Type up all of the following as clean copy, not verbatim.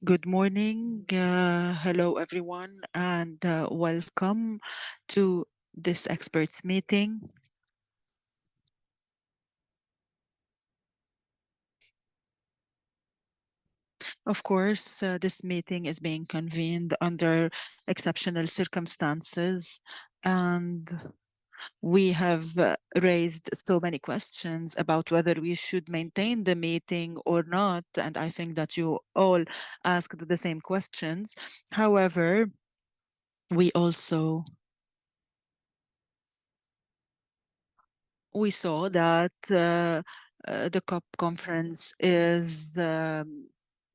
Good morning. Hello, everyone, and welcome to this experts meeting. Of course, this meeting is being convened under exceptional circumstances, and we have raised so many questions about whether we should maintain the meeting or not, and I think that you all asked the same questions. However, we also we saw that the COP conference is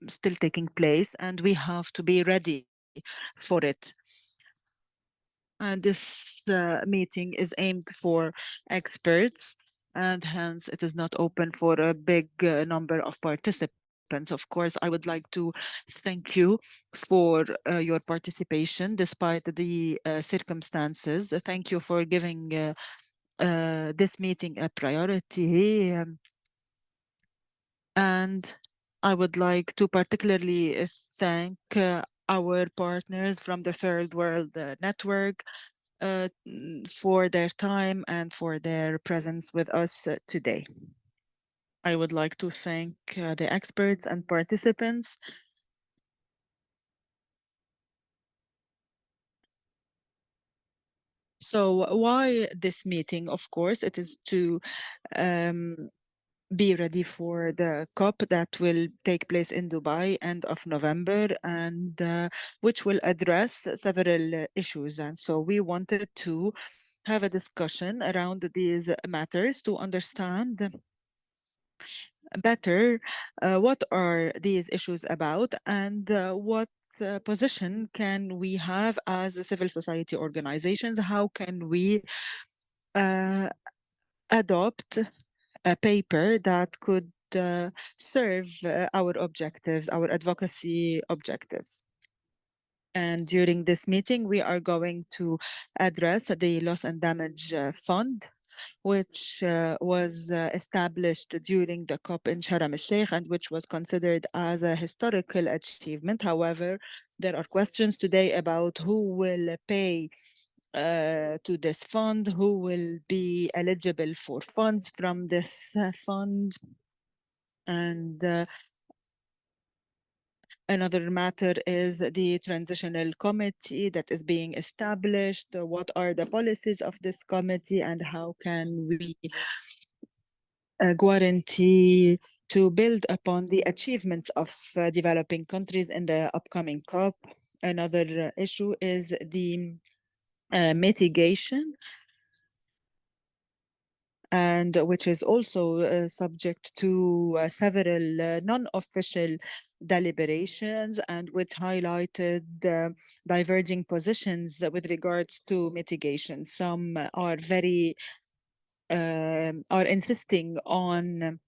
still taking place, and we have to be ready for it. And this meeting is aimed for experts, and hence it is not open for a big number of participants. Of course, I would like to thank you for your participation despite the circumstances. Thank you for giving this meeting a priority. And I would like to particularly thank our partners from the Third World Network for their time and for their presence with us today. I would like to thank the experts and participants. So why this meeting? Of course, it is to um, be ready for the COP that will take place in Dubai end of November, and which will address several issues. And so we wanted to have a discussion around these matters to understand better what are these issues about, and what position can we have as a civil society organizations? How can we uh, adopt a paper that could serve our objectives, our advocacy objectives? And during this meeting, we are going to address the Loss and Damage Fund, which was established during the COP in Sharm el-Sheikh and which was considered as a historical achievement. However, there are questions today about who will pay to this fund, who will be eligible for funds from this fund. And another matter is the transitional committee that is being established. What are the policies of this committee, and how can we guarantee to build upon the achievements of developing countries in the upcoming COP? Another issue is the mitigation, and which is also subject to several non-official deliberations, and which highlighted diverging positions with regards to mitigation. Some are are insisting on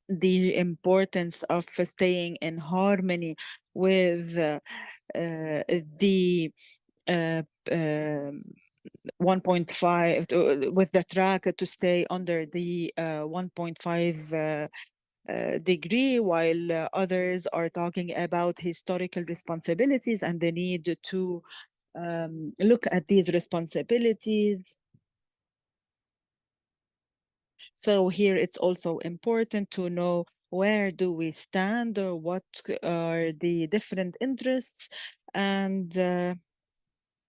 the importance of staying in harmony with the uh, um 1.5 with the track to stay under the 1.5 degree, while others are talking about historical responsibilities and the need to look at these responsibilities. So here it's also important to know where do we stand, or what are the different interests, and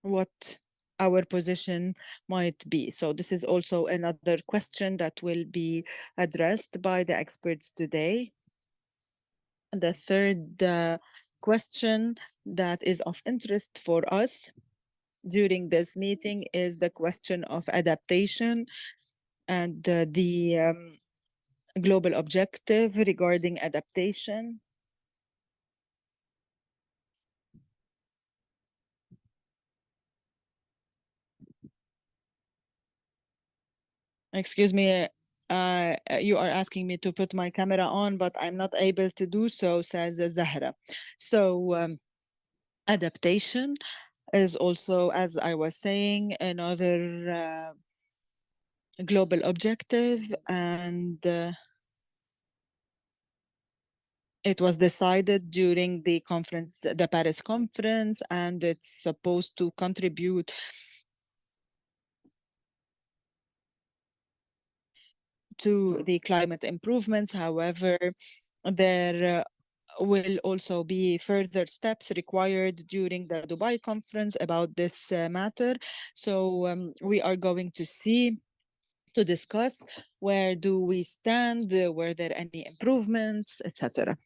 what our position might be. So this is also another question that will be addressed by the experts today. The third question that is of interest for us during this meeting is the question of adaptation, and the global objective regarding adaptation. Excuse me, you are asking me to put my camera on, but I'm not able to do so, says Zahra. So adaptation is also, as I was saying, another global objective, and It was decided during the conference, the Paris conference, and it's supposed to contribute to the climate improvements. However, there will also be further steps required during the Dubai conference about this matter. So we are going to see to discuss where do we stand, were there any improvements, etc.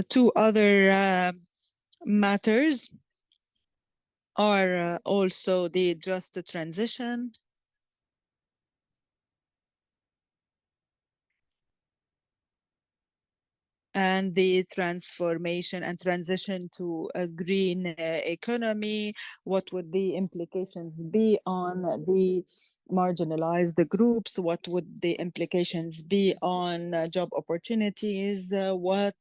Two other matters are also the just transition and the transformation and transition to a green economy. What would the implications be on the marginalized groups? What would the implications be on job opportunities? What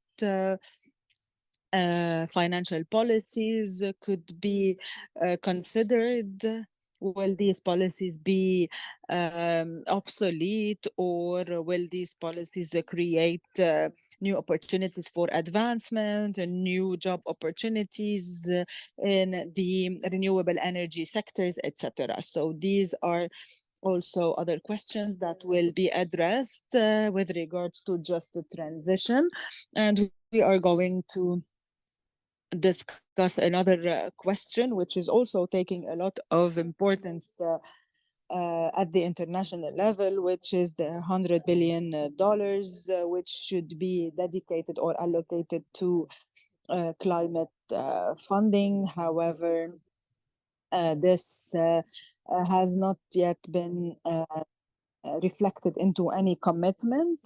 financial policies could be considered? Will these policies be obsolete, or will these policies create new opportunities for advancement and new job opportunities in the renewable energy sectors, etc.? So these are also other questions that will be addressed with regards to just the transition. And we are going to discuss another question, which is also taking a lot of importance at the international level, which is the $100 billion, which should be dedicated or allocated to climate funding. However, this has not yet been reflected into any commitment.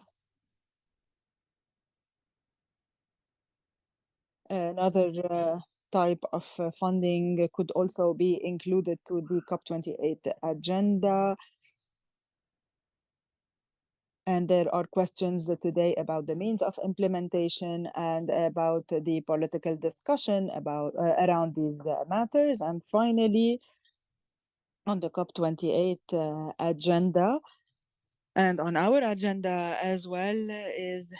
Another type of funding could also be included to the COP28 agenda. And there are questions today about the means of implementation and about the political discussion about around these matters. And finally, on the COP28 agenda and on our agenda as well is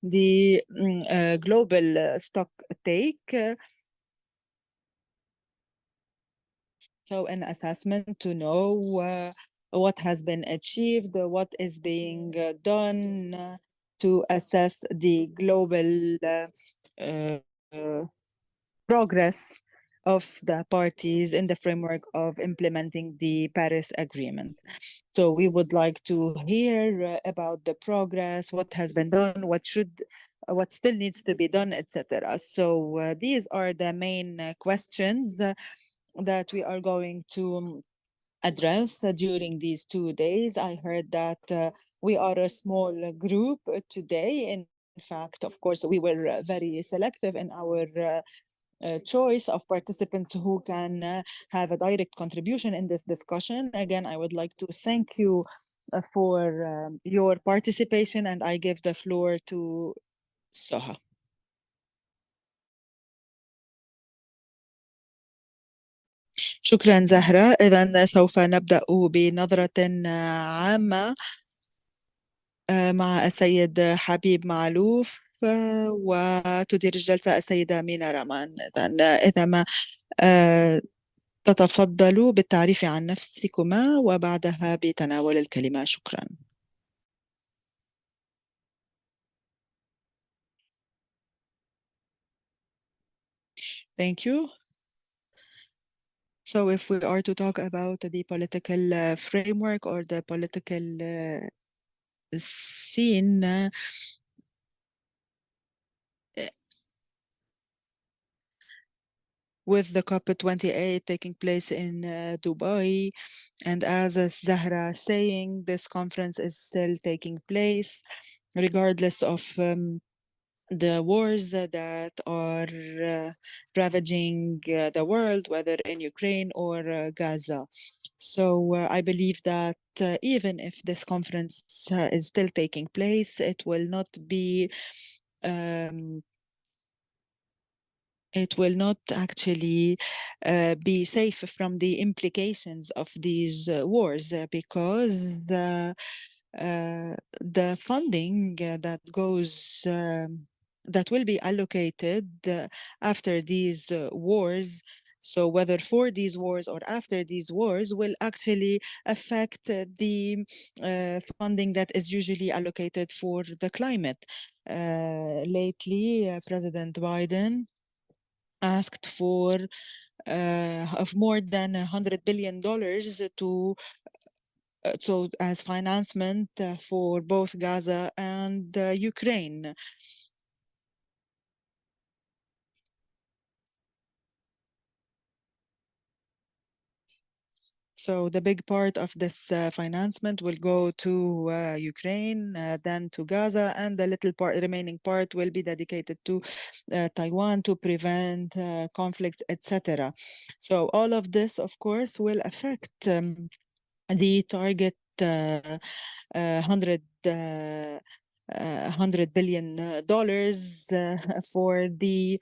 the global stock take. So an assessment to know what has been achieved, what is being done to assess the global uh, progress of the parties in the framework of implementing the Paris Agreement. So we would like to hear about the progress, what has been done, what still needs to be done, etc. So these are the main questions that we are going to address during these 2 days. I heard that we are a small group today. In fact, of course, we were very selective in our choice of participants who can have a direct contribution in this discussion. Again, I would like to thank you for your participation, and I give the floor to Soha. شكرا زهرة. إذا سوف نبدأ بنظرة عامة مع السيد حبيب معلوف، وتدير الجلسة السيدة مينا رمان. إذا ما تتفضلوا بالتعريف عن نفسكما وبعدها بتناول الكلمة. شكرا. Thank you. So if we are to talk about the political framework or the political scene, with the COP28 taking place in Dubai, and as Zahra saying, this conference is still taking place, regardless of the wars that are ravaging the world, whether in Ukraine or Gaza. So I believe that even if this conference is still taking place, it will not be it will not actually be safe from the implications of these wars because the funding that will be allocated after these wars. So whether for these wars or after these wars will actually affect the funding that is usually allocated for the climate. Lately, President Biden asked for of more than $100 billion to so as financement for both Gaza and Ukraine. So the big part of this financement will go to Ukraine, then to Gaza, and the little part, remaining part, will be dedicated to Taiwan to prevent conflicts, etc. So all of this, of course, will affect the target 100 billion dollars for the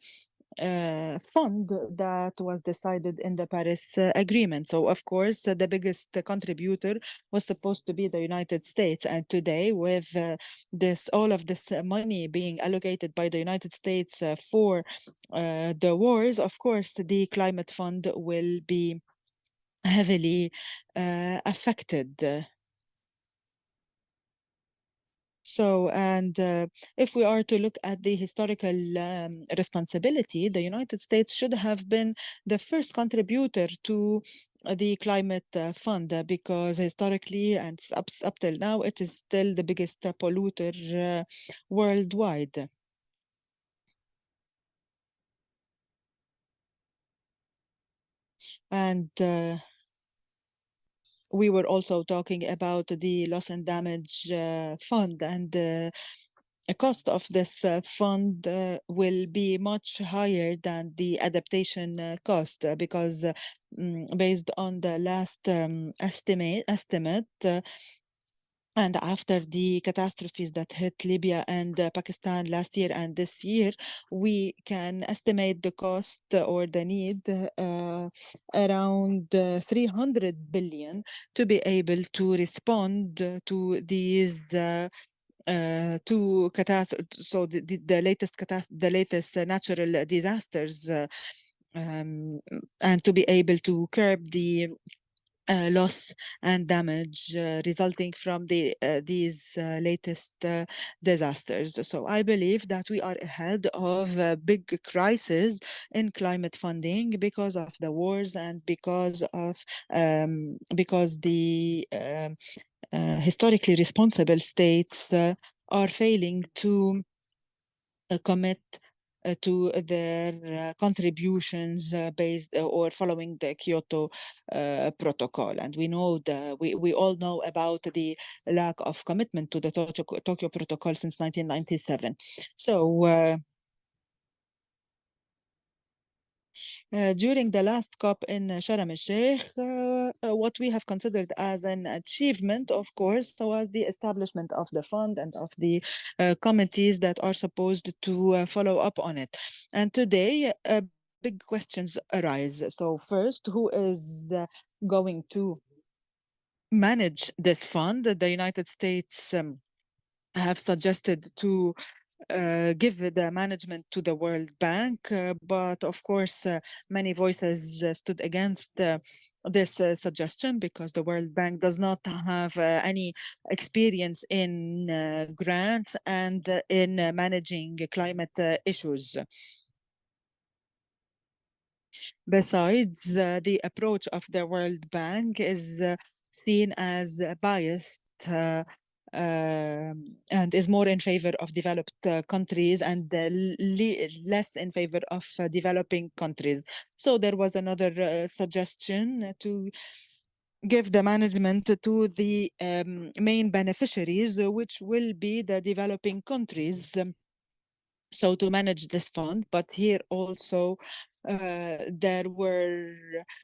fund that was decided in the Paris Agreement. So, of course, the biggest contributor was supposed to be the United States. And today, with this all of this money being allocated by the United States for the wars, of course, the climate fund will be heavily affected. So, and if we are to look at the historical responsibility, the United States should have been the first contributor to the climate fund because historically and up till now, it is still the biggest polluter worldwide. And we were also talking about the loss and damage fund, and the cost of this fund will be much higher than the adaptation cost because based on the last estimate and after the catastrophes that hit Libya and Pakistan last year and this year, we can estimate the cost or the need around 300 billion to be able to respond to these to so the latest natural disasters and to be able to curb the loss and damage resulting from these latest disasters. So I believe that we are ahead of a big crisis in climate funding because of the wars and because the historically responsible states are failing to commit to their contributions based or following the Kyoto Protocol. And we all know about the lack of commitment to the Tokyo Protocol since 1997. So during the last COP in Sharm el-Sheikh, what we have considered as an achievement, of course, was the establishment of the fund and of the committees that are supposed to follow up on it. And today, big questions arise. So first, who is going to manage this fund? The United States have suggested to give the management to the World Bank. But of course, many voices stood against this suggestion because the World Bank does not have any experience in grants and in managing climate issues. Besides, the approach of the World Bank is seen as biased and is more in favor of developed countries and less in favor of developing countries. So there was another suggestion to give the management to the main beneficiaries, which will be the developing countries. so to manage this fund. But here also there were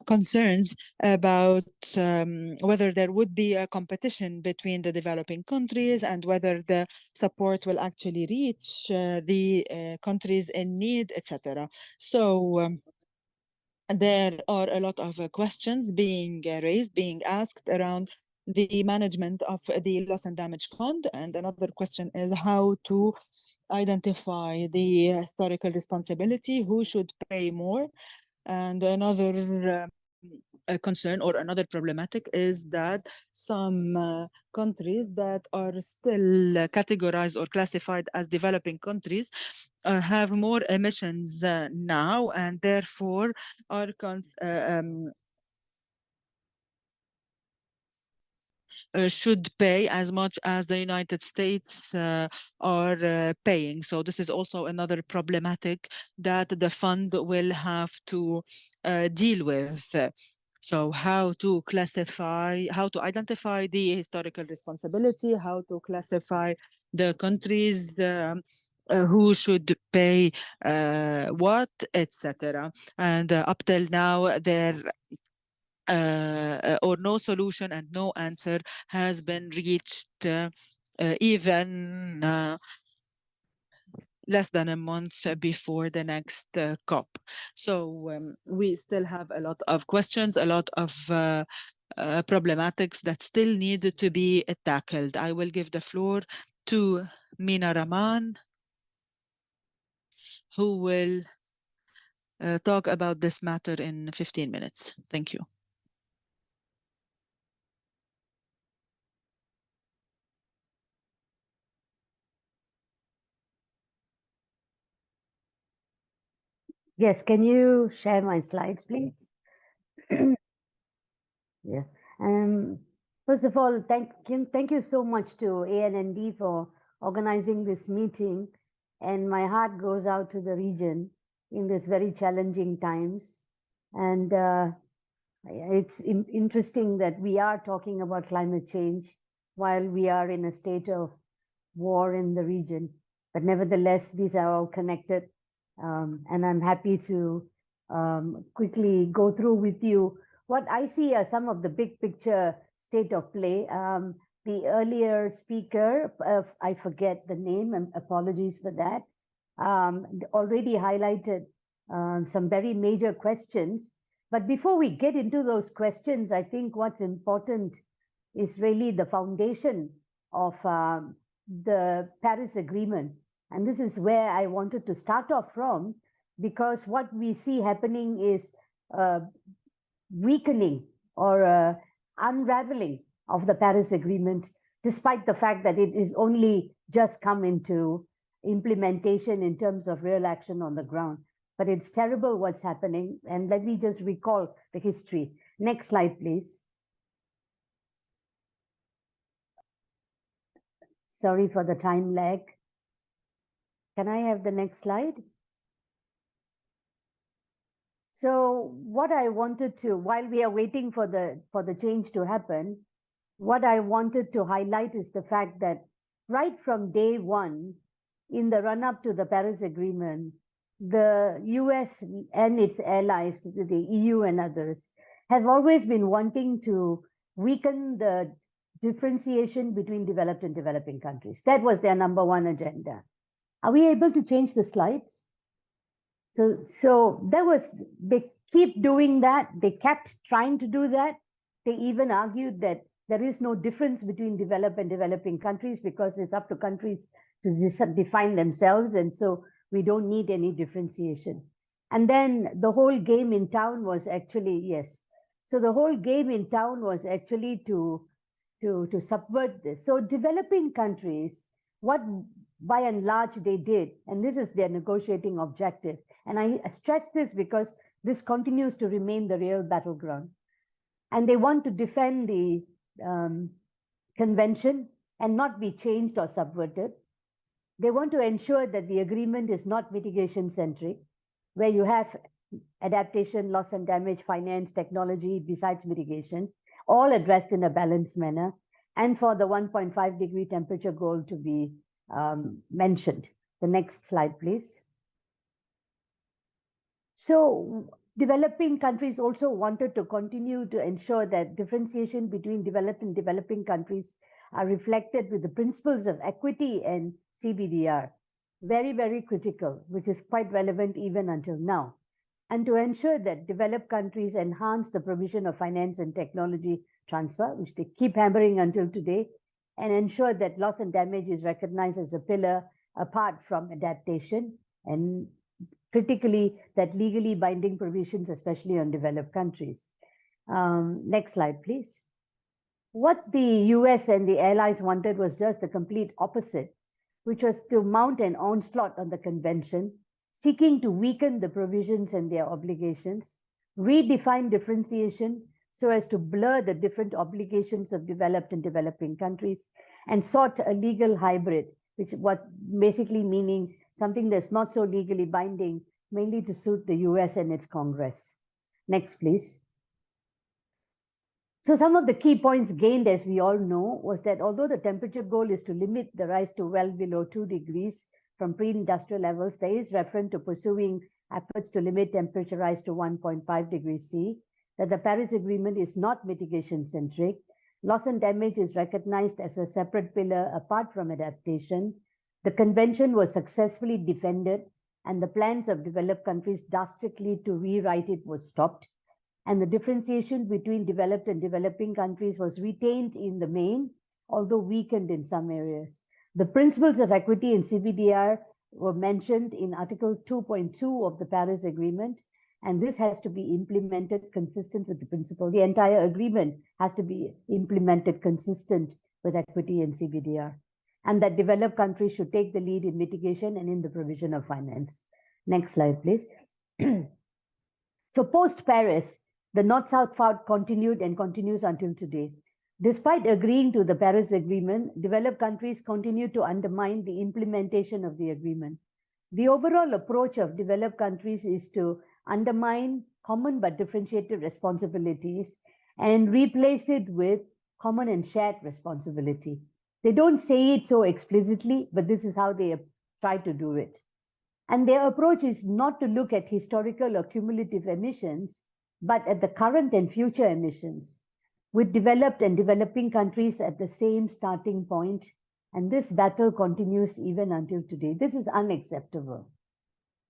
concerns about whether there would be a competition between the developing countries and whether the support will actually reach the countries in need, etc. So there are a lot of questions being raised, being asked around the management of the loss and damage fund. And another question is how to identify the historical responsibility, who should pay more. And another concern or another problematic is that some countries that are still categorized or classified as developing countries have more emissions now, and therefore are should pay as much as the United States are paying. So this is also another problematic that the fund will have to deal with. So how to classify, how to identify the historical responsibility, how to classify the countries who should pay what, etc. And up till now, there or no solution and no answer has been reached even less than a month before the next COP. So we still have a lot of questions, a lot of problematics that still need to be tackled. I will give the floor to Mina Rahman, who will talk about this matter in 15 minutes. Thank you. Yes, can you share my slides, please? Yeah. First of all, thank you so much to ANND for organizing this meeting. And my heart goes out to the region in this very challenging times. And it's interesting that we are talking about climate change while we are in a state of war in the region. But nevertheless, these are all connected. And I'm happy to quickly go through with you what I see are some of the big picture state of play. The earlier speaker, I forget the name, and apologies for that, already highlighted some very major questions. But before we get into those questions, I think what's important is really the foundation of the Paris Agreement. And this is where I wanted to start off from, because what we see happening is weakening or unraveling of the Paris Agreement, despite the fact that it is only just come into implementation in terms of real action on the ground. But it's terrible what's happening. And let me just recall the history. Next slide, please. Sorry for the time lag. Can I have the next slide? So what I wanted to, while we are waiting for the change to happen, what I wanted to highlight is the fact that right from day one, in the run-up to the Paris Agreement, the US and its allies, the EU and others, have always been wanting to weaken the differentiation between developed and developing countries. That was their number one agenda. Are we able to change the slides? So there was, they keep doing that. They kept trying to do that. They even argued that there is no difference between developed and developing countries because it's up to countries to define themselves. And so we don't need any differentiation. And then the whole game in town was actually, yes. So the whole game in town was actually to subvert this. So developing countries, what by and large they did, and this is their negotiating objective. And I stress this because this continues to remain the real battleground. And they want to defend the convention and not be changed or subverted. They want to ensure that the agreement is not mitigation centric, where you have adaptation, loss and damage, finance, technology, besides mitigation, all addressed in a balanced manner, and for the 1.5 degree temperature goal to be mentioned. The next slide, please. So developing countries also wanted to continue to ensure that differentiation between developed and developing countries are reflected with the principles of equity and CBDR. Very, very critical, which is quite relevant even until now. And to ensure that developed countries enhance the provision of finance and technology transfer, which they keep hammering until today, and ensure that loss and damage is recognized as a pillar apart from adaptation, and critically that legally binding provisions, especially on developed countries. Next slide, please. What the US and the allies wanted was just the complete opposite, which was to mount an onslaught on the convention, seeking to weaken the provisions and their obligations, redefine differentiation so as to blur the different obligations of developed and developing countries, and sought a legal hybrid, which what basically meaning something that's not so legally binding, mainly to suit the US and its Congress. Next, please. So some of the key points gained, as we all know, was that although the temperature goal is to limit the rise to well below 2 degrees from pre-industrial levels, there is reference to pursuing efforts to limit temperature rise to 1.5 degrees C, that the Paris Agreement is not mitigation-centric, loss and damage is recognized as a separate pillar apart from adaptation, the convention was successfully defended, and the plans of developed countries dastardly to rewrite it was stopped, and the differentiation between developed and developing countries was retained in the main, although weakened in some areas. The principles of equity in CBDR were mentioned in Article 2.2 of the Paris Agreement, and this has to be implemented consistent with the principle. The entire agreement has to be implemented consistent with equity in CBDR, and that developed countries should take the lead in mitigation and in the provision of finance. Next slide, please. So post-Paris, the North-South fight continued and continues until today. Despite agreeing to the Paris Agreement, developed countries continue to undermine the implementation of the agreement. The overall approach of developed countries is to undermine common but differentiated responsibilities and replace it with common and shared responsibility. They don't say it so explicitly, but this is how they try to do it. And their approach is not to look at historical or cumulative emissions, but at the current and future emissions, with developed and developing countries at the same starting point. And this battle continues even until today. This is unacceptable.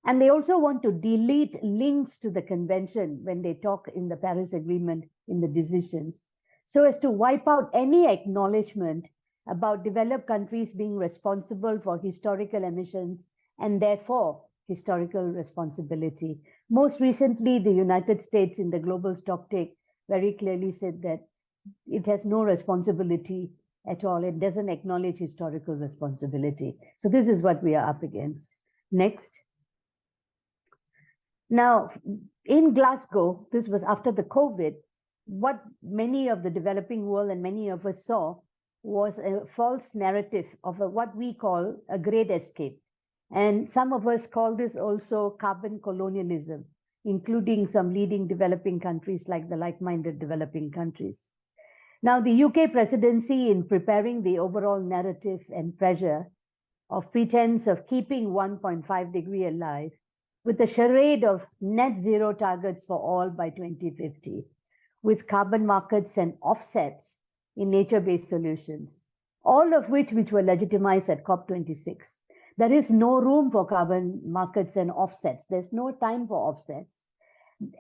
And they also want to delete links to the convention when they talk in the Paris Agreement in the decisions, so as to wipe out any acknowledgement about developed countries being responsible for historical emissions and therefore historical responsibility. Most recently, the United States in the global stocktake very clearly said that it has no responsibility at all. It doesn't acknowledge historical responsibility. So this is what we are up against. Next. Now, in Glasgow, this was after the COVID, what many of the developing world and many of us saw was a false narrative of what we call a great escape. And some of us call this also carbon colonialism, including some leading developing countries like the like-minded developing countries. Now, the UK presidency, in preparing the overall narrative and pressure of pretense of keeping 1.5 degree alive, with a charade of net zero targets for all by 2050, with carbon markets and offsets in nature-based solutions, all of which were legitimized at COP26. There is no room for carbon markets and offsets. There's no time for offsets.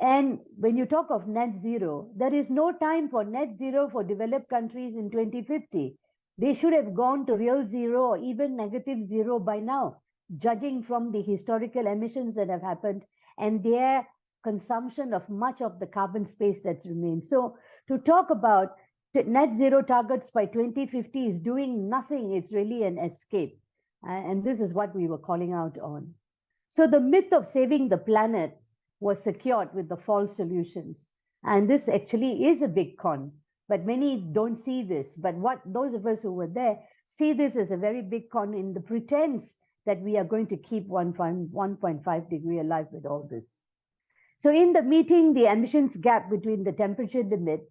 And when you talk of net zero, there is no time for net zero for developed countries in 2050. They should have gone to real zero or even negative zero by now, judging from the historical emissions that have happened and their consumption of much of the carbon space that's remained. So to talk about net zero targets by 2050 is doing nothing. It's really an escape. And this is what we were calling out on. So the myth of saving the planet was secured with the false solutions. And this actually is a big con, but many don't see this. But what those of us who were there see this as a very big con in the pretense that we are going to keep 1.5 degree alive with all this. So in the meeting, the emissions gap between the temperature limit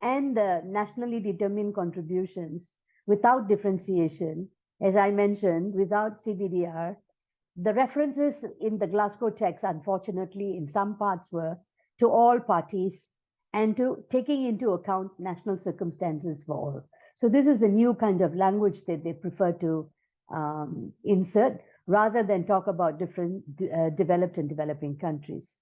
and the nationally determined contributions without differentiation, as I mentioned, without CBDR, The references in the Glasgow text, unfortunately, in some parts were to all parties and to taking into account national circumstances for all. So this is the new kind of language that they prefer to insert rather than talk about different developed and developing countries.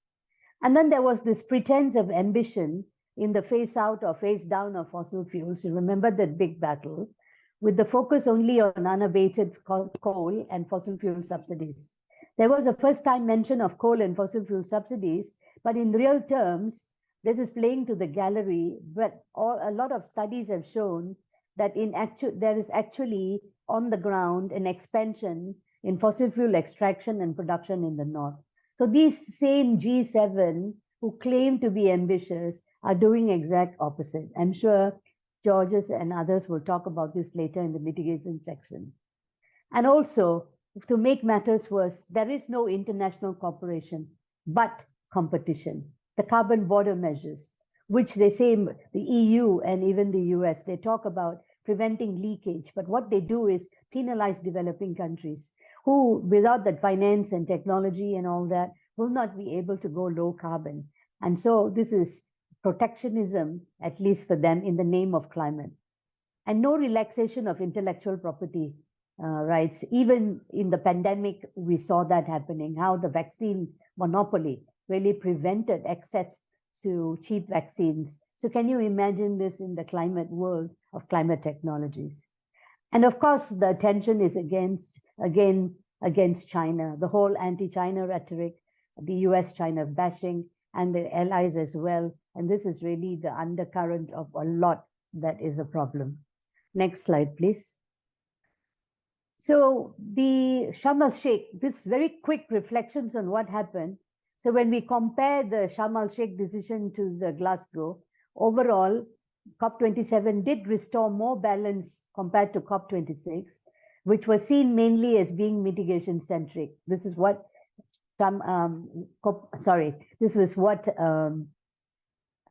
And then there was this pretense of ambition in the phase out or phase down of fossil fuels. You remember that big battle with the focus only on unabated coal and fossil fuel subsidies. There was a first time mention of coal and fossil fuel subsidies, but in real terms, this is playing to the gallery, but a lot of studies have shown that there is actually on the ground an expansion in fossil fuel extraction and production in the north. So these same G7 who claim to be ambitious are doing exact opposite. I'm sure Georges and others will talk about this later in the mitigation section. And also, to make matters worse, there is no international cooperation, but competition. The carbon border measures, which they say the EU and even the US, they talk about preventing leakage, but what they do is penalize developing countries who, without that finance and technology and all that, will not be able to go low carbon. And so this is protectionism, at least for them, in the name of climate. And no relaxation of intellectual property rights. Even in the pandemic, we saw that happening, how the vaccine monopoly really prevented access to cheap vaccines. So can you imagine this in the climate world of climate technologies? And of course, the attention is against China, the whole anti-China rhetoric, the US-China bashing, and the allies as well. And this is really the undercurrent of a lot that is a problem. Next slide, please. So the Sharm el-Sheikh, this very quick reflections on what happened. So when we compare the Sharm el-Sheikh decision to the Glasgow, overall, COP27 did restore more balance compared to COP26, which was seen mainly as being mitigation centric. This is what this was what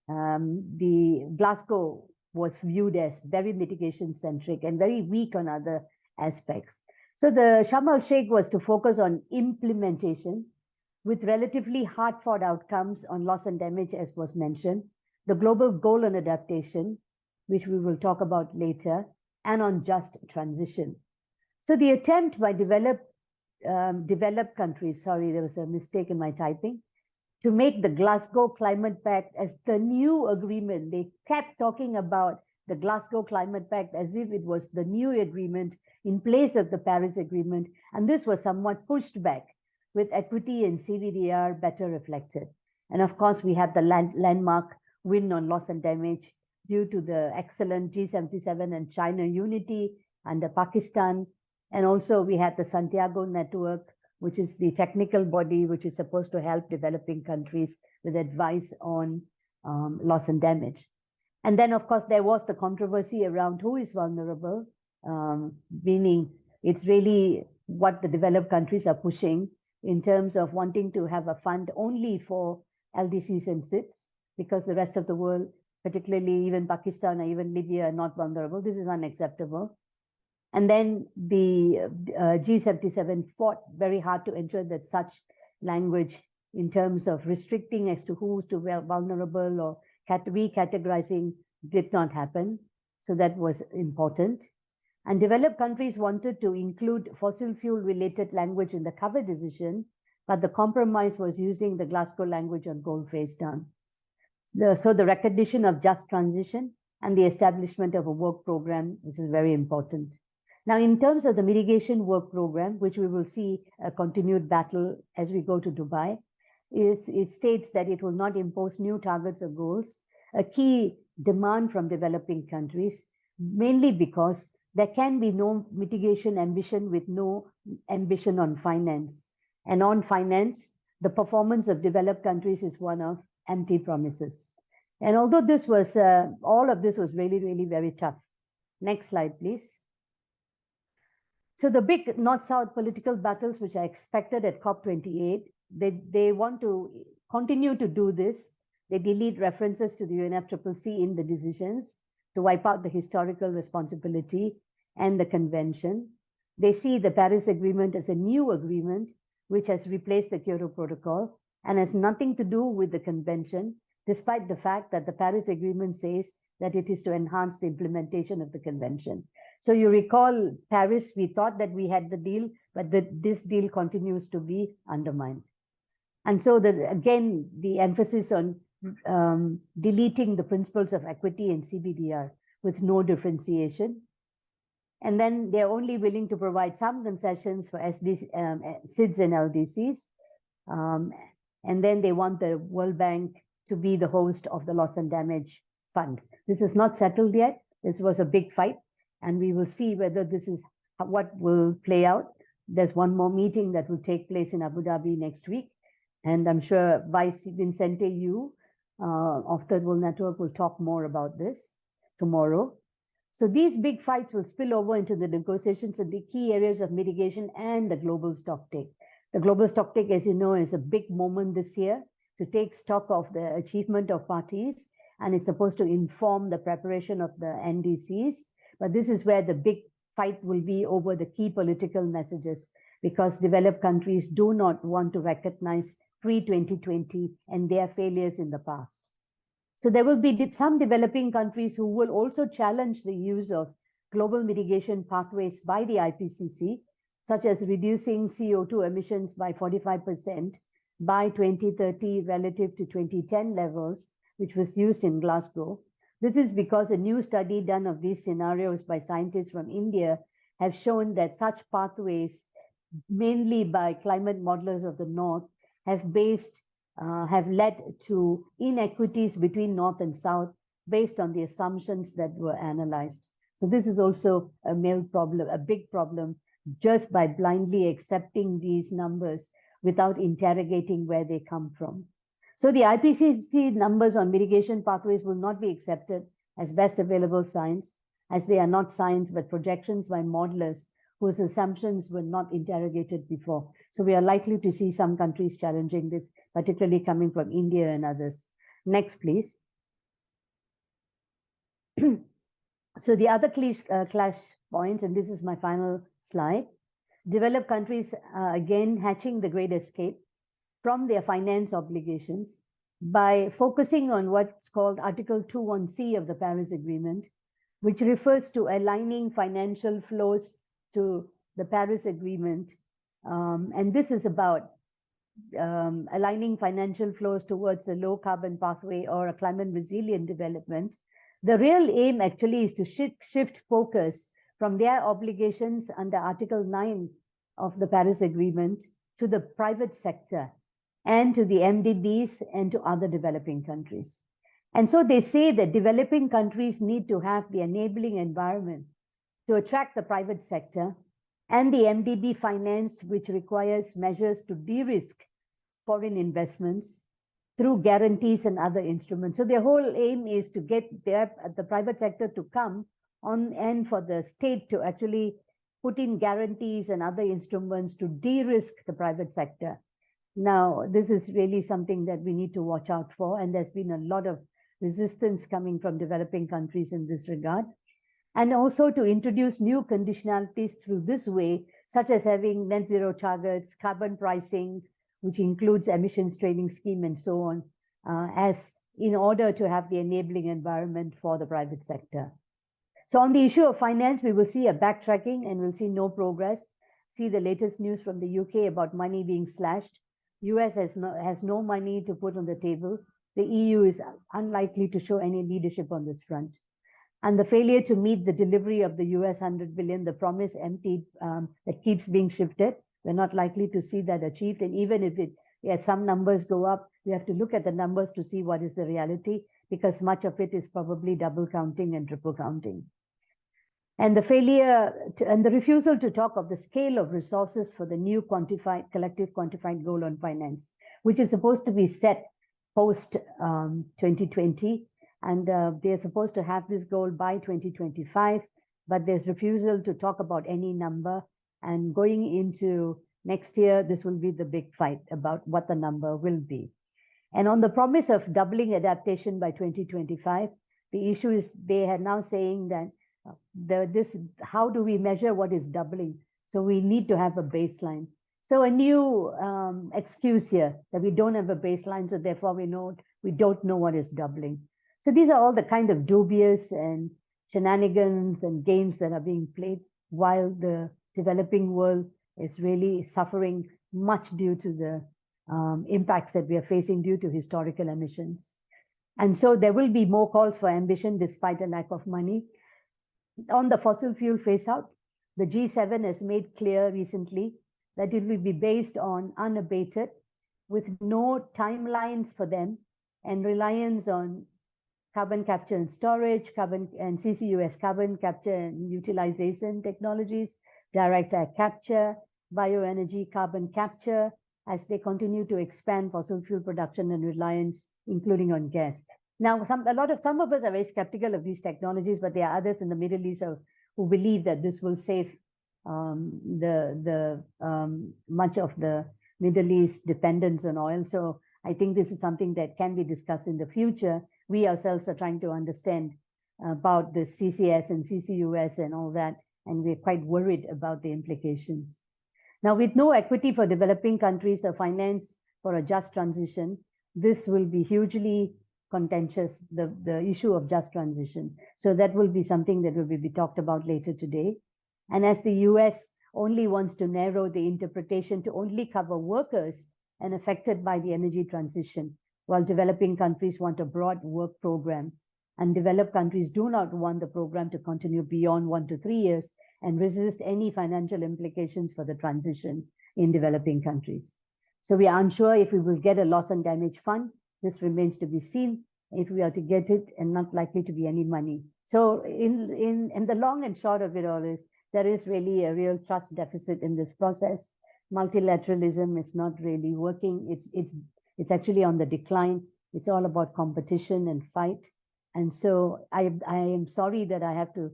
the Glasgow was viewed as very mitigation centric and very weak on other aspects. So the Sharm el-Sheikh was to focus on implementation with relatively hard-fought outcomes on loss and damage, as was mentioned, the global goal on adaptation, which we will talk about later, and on just transition. So the attempt by developed countries, sorry, there was a mistake in my typing, to make the Glasgow Climate Pact as the new agreement. They kept talking about the Glasgow Climate Pact as if it was the new agreement in place of the Paris Agreement. And this was somewhat pushed back with equity and CVDR better reflected. And of course, we have the landmark win on loss and damage due to the excellent G77 and China unity under Pakistan. And also we had the Santiago Network, which is the technical body which is supposed to help developing countries with advice on loss and damage. And then, of course, there was the controversy around who is vulnerable, meaning it's really what the developed countries are pushing in terms of wanting to have a fund only for LDCs and SIDS, because the rest of the world, particularly even Pakistan or even Libya, are not vulnerable. This is unacceptable. And then the G77 fought very hard to ensure that such language in terms of restricting as to who's to vulnerable or recategorizing did not happen. So that was important. And developed countries wanted to include fossil fuel related language in the cover decision, but the compromise was using the Glasgow language on coal phase down. So the recognition of just transition and the establishment of a work program, which is very important. Now, in terms of the mitigation work program, which we will see a continued battle as we go to Dubai, it states that it will not impose new targets or goals, a key demand from developing countries, mainly because there can be no mitigation ambition with no ambition on finance. And on finance, the performance of developed countries is one of empty promises. And although this was, all of this was really, really very tough. Next slide, please. So the big North-South political battles, which are expected at COP28, they want to continue to do this. They delete references to the UNFCCC in the decisions to wipe out the historical responsibility and the convention. They see the Paris Agreement as a new agreement, which has replaced the Kyoto Protocol and has nothing to do with the convention, despite the fact that the Paris Agreement says that it is to enhance the implementation of the convention. So you recall Paris, we thought that we had the deal, but this deal continues to be undermined. And so again, the emphasis on deleting the principles of equity and CBDR with no differentiation. And then they're only willing to provide some concessions for SIDS and LDCs. And then they want the World Bank to be the host of the loss and damage fund. This is not settled yet. This was a big fight, and we will see whether this is what will play out. There's one more meeting that will take place in Abu Dhabi next week, and I'm sure Vice Vincente Yu of Third World Network will talk more about this tomorrow. So these big fights will spill over into the negotiations in the key areas of mitigation and the global stocktake. The global stocktake, as you know, is a big moment this year to take stock of the achievement of parties, and it's supposed to inform the preparation of the NDCs. But this is where the big fight will be over the key political messages, because developed countries do not want to recognize pre-2020 and their failures in the past. So there will be some developing countries who will also challenge the use of global mitigation pathways by the IPCC, such as reducing CO2 emissions by 45% by 2030 relative to 2010 levels, which was used in Glasgow. This is because a new study done of these scenarios by scientists from India have shown that such pathways, mainly by climate modelers of the North, have led to inequities between North and South based on the assumptions that were analyzed. So this is also a big problem, just by blindly accepting these numbers without interrogating where they come from. So the IPCC numbers on mitigation pathways will not be accepted as best available science, as they are not science but projections by modelers whose assumptions were not interrogated before. So we are likely to see some countries challenging this, particularly coming from India and others. Next, please. So the other clash points, and this is my final slide. Developed countries, again, hatching the great escape from their finance obligations by focusing on what's called Article 2.1c of the Paris Agreement, which refers to aligning financial flows to the Paris Agreement. And this is about aligning financial flows towards a low carbon pathway or a climate resilient development. The real aim actually is to shift focus from their obligations under Article 9 of the Paris Agreement to the private sector and to the MDBs and to other developing countries. And so they say that developing countries need to have the enabling environment to attract the private sector and the MDB finance, which requires measures to de-risk foreign investments through guarantees and other instruments. So their whole aim is to get the private sector to come on and for the state to actually put in guarantees and other instruments to de-risk the private sector. Now, this is really something that we need to watch out for, and there's been a lot of resistance coming from developing countries in this regard. And also to introduce new conditionalities through this way, such as having net zero targets, carbon pricing, which includes emissions trading scheme and so on, as in order to have the enabling environment for the private sector. So on the issue of finance, we will see a backtracking and we'll see no progress. See the latest news from the UK about money being slashed. US has no money to put on the table. The EU is unlikely to show any leadership on this front. And the failure to meet the delivery of the US 100 billion, the promise empty that keeps being shifted, we're not likely to see that achieved. And even if some numbers go up, we have to look at the numbers to see what is the reality, because much of it is probably double counting and triple counting. And the failure and the refusal to talk of the scale of resources for the new collective quantified goal on finance, which is supposed to be set post 2020. And they're supposed to have this goal by 2025, but there's refusal to talk about any number. And going into next year, this will be the big fight about what the number will be. And on the promise of doubling adaptation by 2025, the issue is they are now saying that how do we measure what is doubling? So we need to have a baseline. So a new excuse here that we don't have a baseline, so therefore we don't know what is doubling. So these are all the kind of dubious and shenanigans and games that are being played while the developing world is really suffering much due to the impacts that we are facing due to historical emissions. And so there will be more calls for ambition despite a lack of money. On the fossil fuel phase out, the G7 has made clear recently that it will be based on unabated, with no timelines for them, and reliance on carbon capture and storage, carbon and CCUS, carbon capture and utilization technologies, direct air capture, bioenergy, carbon capture, as they continue to expand fossil fuel production and reliance, including on gas. Now, some of us are very skeptical of these technologies, but there are others in the Middle East who believe that this will save much of the Middle East dependence on oil. So I think this is something that can be discussed in the future. We ourselves are trying to understand about the CCS and CCUS and all that, and we're quite worried about the implications. Now, with no equity for developing countries or finance for a just transition, this will be hugely contentious, the issue of just transition. So that will be something that will be talked about later today. And as the US only wants to narrow the interpretation to only cover workers and affected by the energy transition, while developing countries want a broad work program, and developed countries do not want the program to continue beyond 1 to 3 years and resist any financial implications for the transition in developing countries. So we are unsure if we will get a loss and damage fund. This remains to be seen if we are to get it, and not likely to be any money. So in the long and short of it all is, there is really a real trust deficit in this process. Multilateralism is not really working. It's actually on the decline. It's all about competition and fight. And so I am sorry that I have to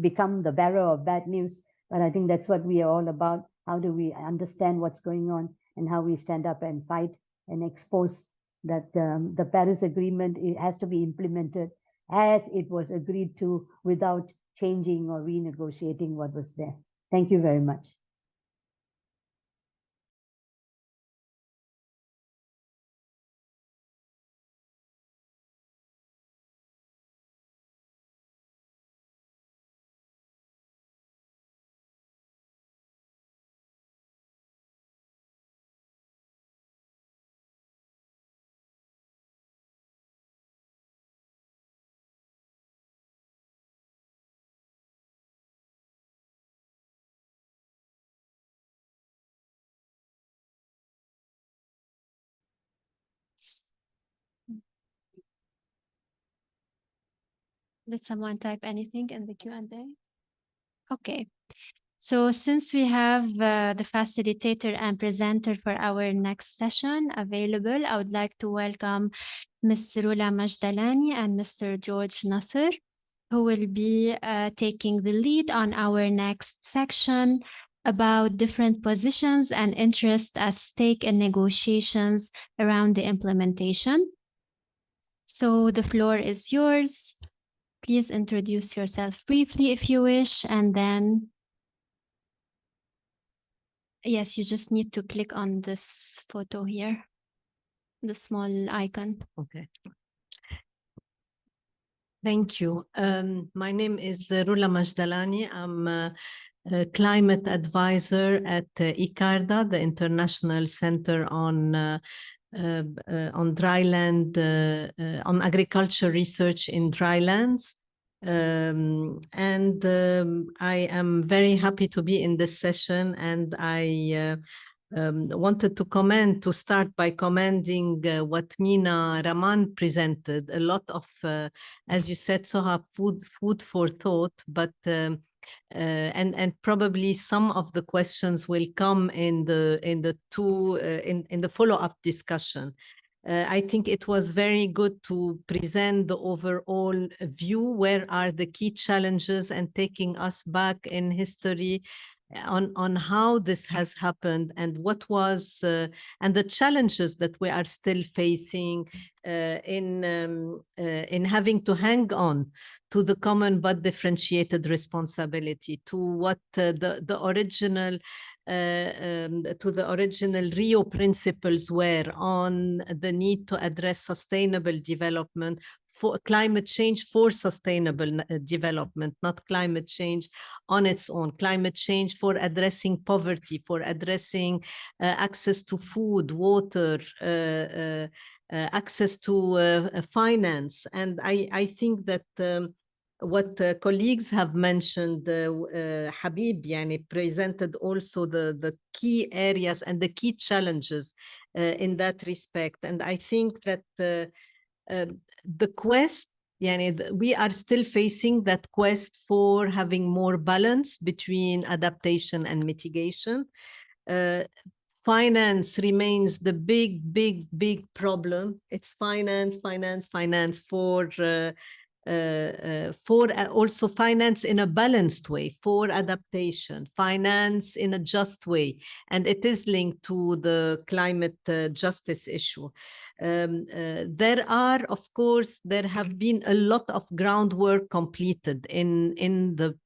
become the bearer of bad news, but I think that's what we are all about. How do we understand what's going on, and how we stand up and fight and expose that the Paris Agreement, it has to be implemented as it was agreed to, without changing or renegotiating what was there. Thank you very much. Did someone type anything in the Q&A? Okay. So since we have the facilitator and presenter for our next session available, I would like to welcome Ms. Rula Majdalani and Mr. George Nasser, who will be taking the lead on our next section about different positions and interests at stake in negotiations around the implementation. So the floor is yours. Please introduce yourself briefly if you wish, and then, yes, you just need to click on this photo here, the small icon. Okay. Thank you. My name is Rula Majdalani. I'm a climate advisor at ICARDA, the International Center on dryland, on agriculture research in drylands. I am very happy to be in this session, and I wanted to start by commending what Mina Rahman presented. A lot of, as you said, Soha, food for thought, but and probably some of the questions will come in the follow-up discussion. I think it was very good to present the overall view. Where are the key challenges, and taking us back in history on how this has happened, and what was and the challenges that we are still facing in having to hang on to the common but differentiated responsibility, to what the original to the original Rio principles were on the need to address sustainable development, for climate change for sustainable development, not climate change on its own, climate change for addressing poverty, for addressing access to food, water, access to finance. And I think that what colleagues have mentioned, Habib yani presented also the key areas and the key challenges in that respect. And I think that the quest, we are still facing that quest for having more balance between adaptation and mitigation. Finance remains the big problem. It's finance for also finance in a balanced way, for adaptation, finance in a just way. And it is linked to the climate justice issue. There have been a lot of groundwork completed in the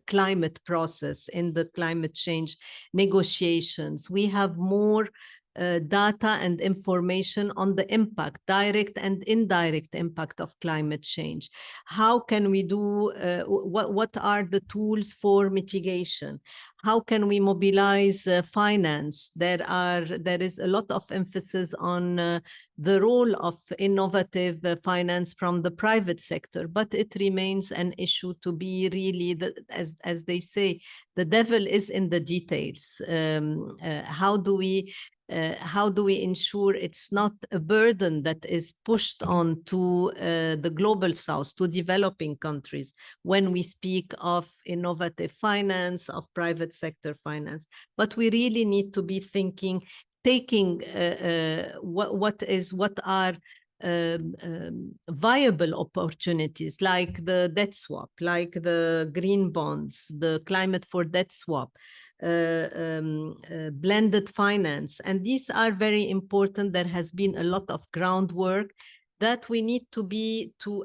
climate process, in the climate change negotiations. We have more data and information on the impact, direct and indirect impact of climate change. How can we do, what are the tools for mitigation? How can we mobilize finance? There is a lot of emphasis on the role of innovative finance from the private sector, but it remains an issue to be really, as they say, the devil is in the details. How do we ensure it's not a burden that is pushed on to the global south, to developing countries, when we speak of innovative finance, of private sector finance? But we really need to be thinking, taking what are viable opportunities, like the debt swap, like the green bonds, the climate for debt swap, blended finance. And these are very important. There has been a lot of groundwork that we need to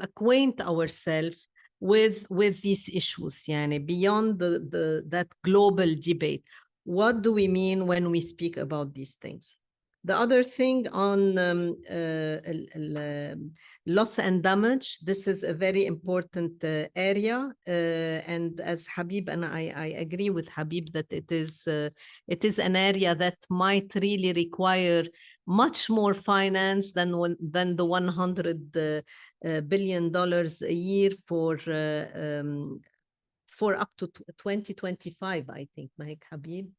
acquaint ourselves with these issues, beyond that global debate. What do we mean when we speak about these things? The other thing on loss and damage, this is a very important area. And as Habib, and I agree with Habib that it is an area that might really require much more finance than the $100 billion a year for up to 2025, I think, Mahek, Habib.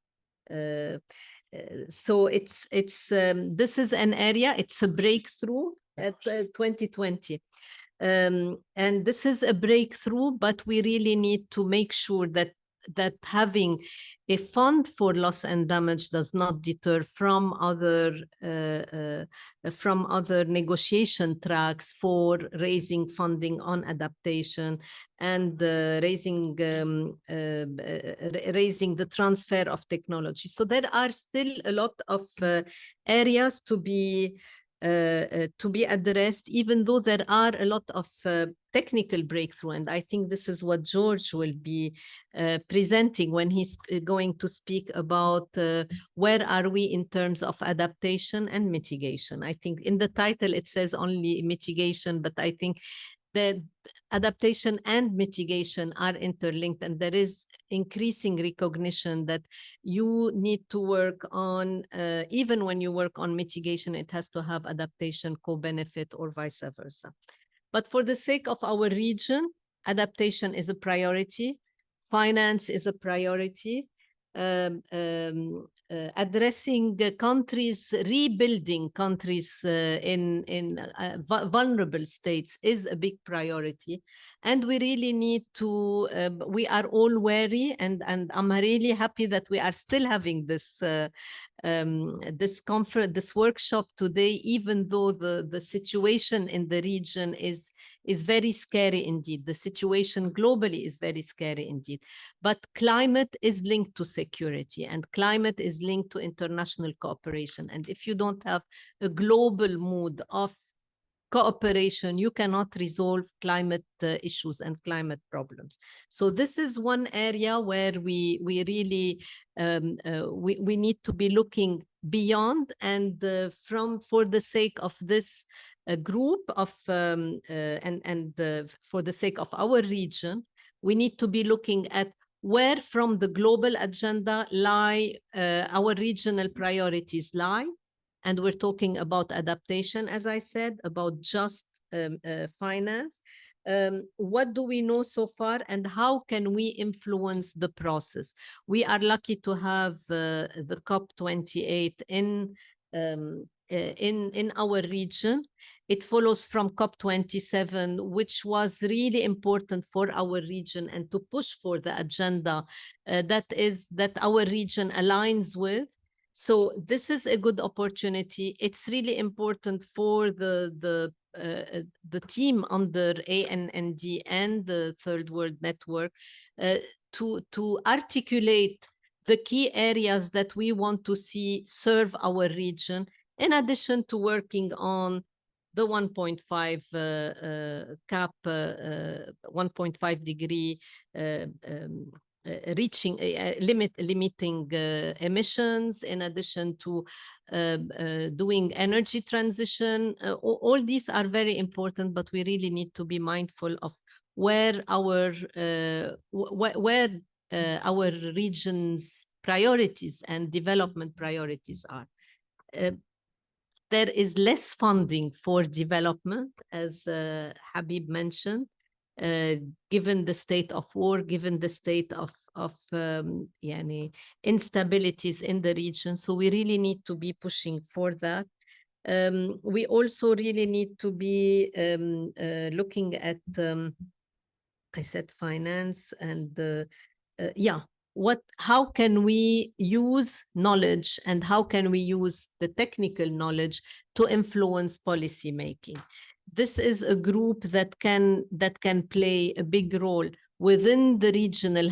So this is an area, it's a breakthrough at 2020. And this is a breakthrough, but we really need to make sure that having a fund for loss and damage does not deter from other negotiation tracks for raising funding on adaptation and raising the transfer of technology. So there are still a lot of areas to be addressed, even though there are a lot of technical breakthrough. And I think this is what George will be presenting when he's going to speak about where are we in terms of adaptation and mitigation. I think in the title it says only mitigation, but I think that adaptation and mitigation are interlinked, and there is increasing recognition that you need to work on, even when you work on mitigation, it has to have adaptation co-benefit or vice versa. But for the sake of our region, adaptation is a priority, finance is a priority, addressing countries, rebuilding countries in vulnerable states is a big priority. And we really need to, we are all wary, and I'm really happy that we are still having this conference, this workshop today, even though the situation in the region is very scary indeed. The situation globally is very scary indeed. But climate is linked to security, and climate is linked to international cooperation. And if you don't have a global mood of cooperation, you cannot resolve climate issues and climate problems. So this is one area where we really we need to be looking beyond, and for the sake of this group of for the sake of our region, we need to be looking at where from the global agenda lie our regional priorities lie. And we're talking about adaptation, as I said, about just finance. What do we know so far, and how can we influence the process? We are lucky to have the COP28 in our region. It follows from COP27, which was really important for our region, and to push for the agenda that our region aligns with. So this is a good opportunity. It's really important for the team under ANND and the Third World Network to articulate the key areas that we want to see serve our region, in addition to working on the 1.5 cap, 1.5 degree limiting emissions, in addition to doing energy transition. All these are very important, but we really need to be mindful of where our region's priorities and development priorities are. There is less funding for development, as Habib mentioned, given the state of war, given the state of instabilities in the region. So we really need to be pushing for that. We also really need to be looking at, I said finance, and how can we use knowledge, and how can we use the technical knowledge to influence policy making? This is a group that can play a big role within the regional,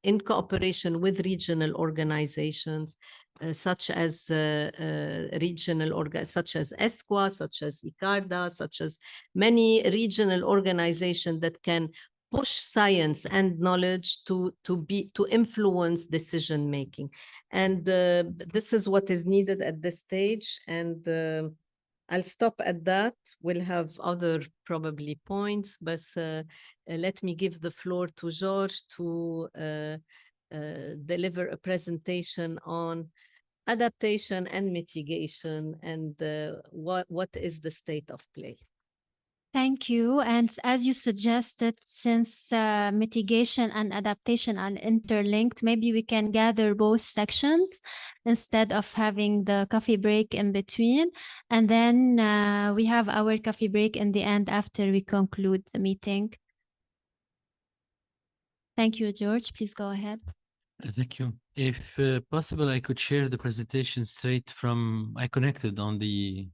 in cooperation with regional organizations, such as such as ESCWA, such as ICARDA, such as many regional organizations that can push science and knowledge to influence decision making. And this is what is needed at this stage. And I'll stop at that. We'll have other probably points, but let me give the floor to George to deliver a presentation on adaptation and mitigation, and what is the state of play. Thank you. And as you suggested, since mitigation and adaptation are interlinked, maybe we can gather both sections instead of having the coffee break in between. And then we have our coffee break in the end after we conclude the meeting. Thank you, George. Please go ahead. Thank you. If possible, I could share the presentation straight from, I connected on the...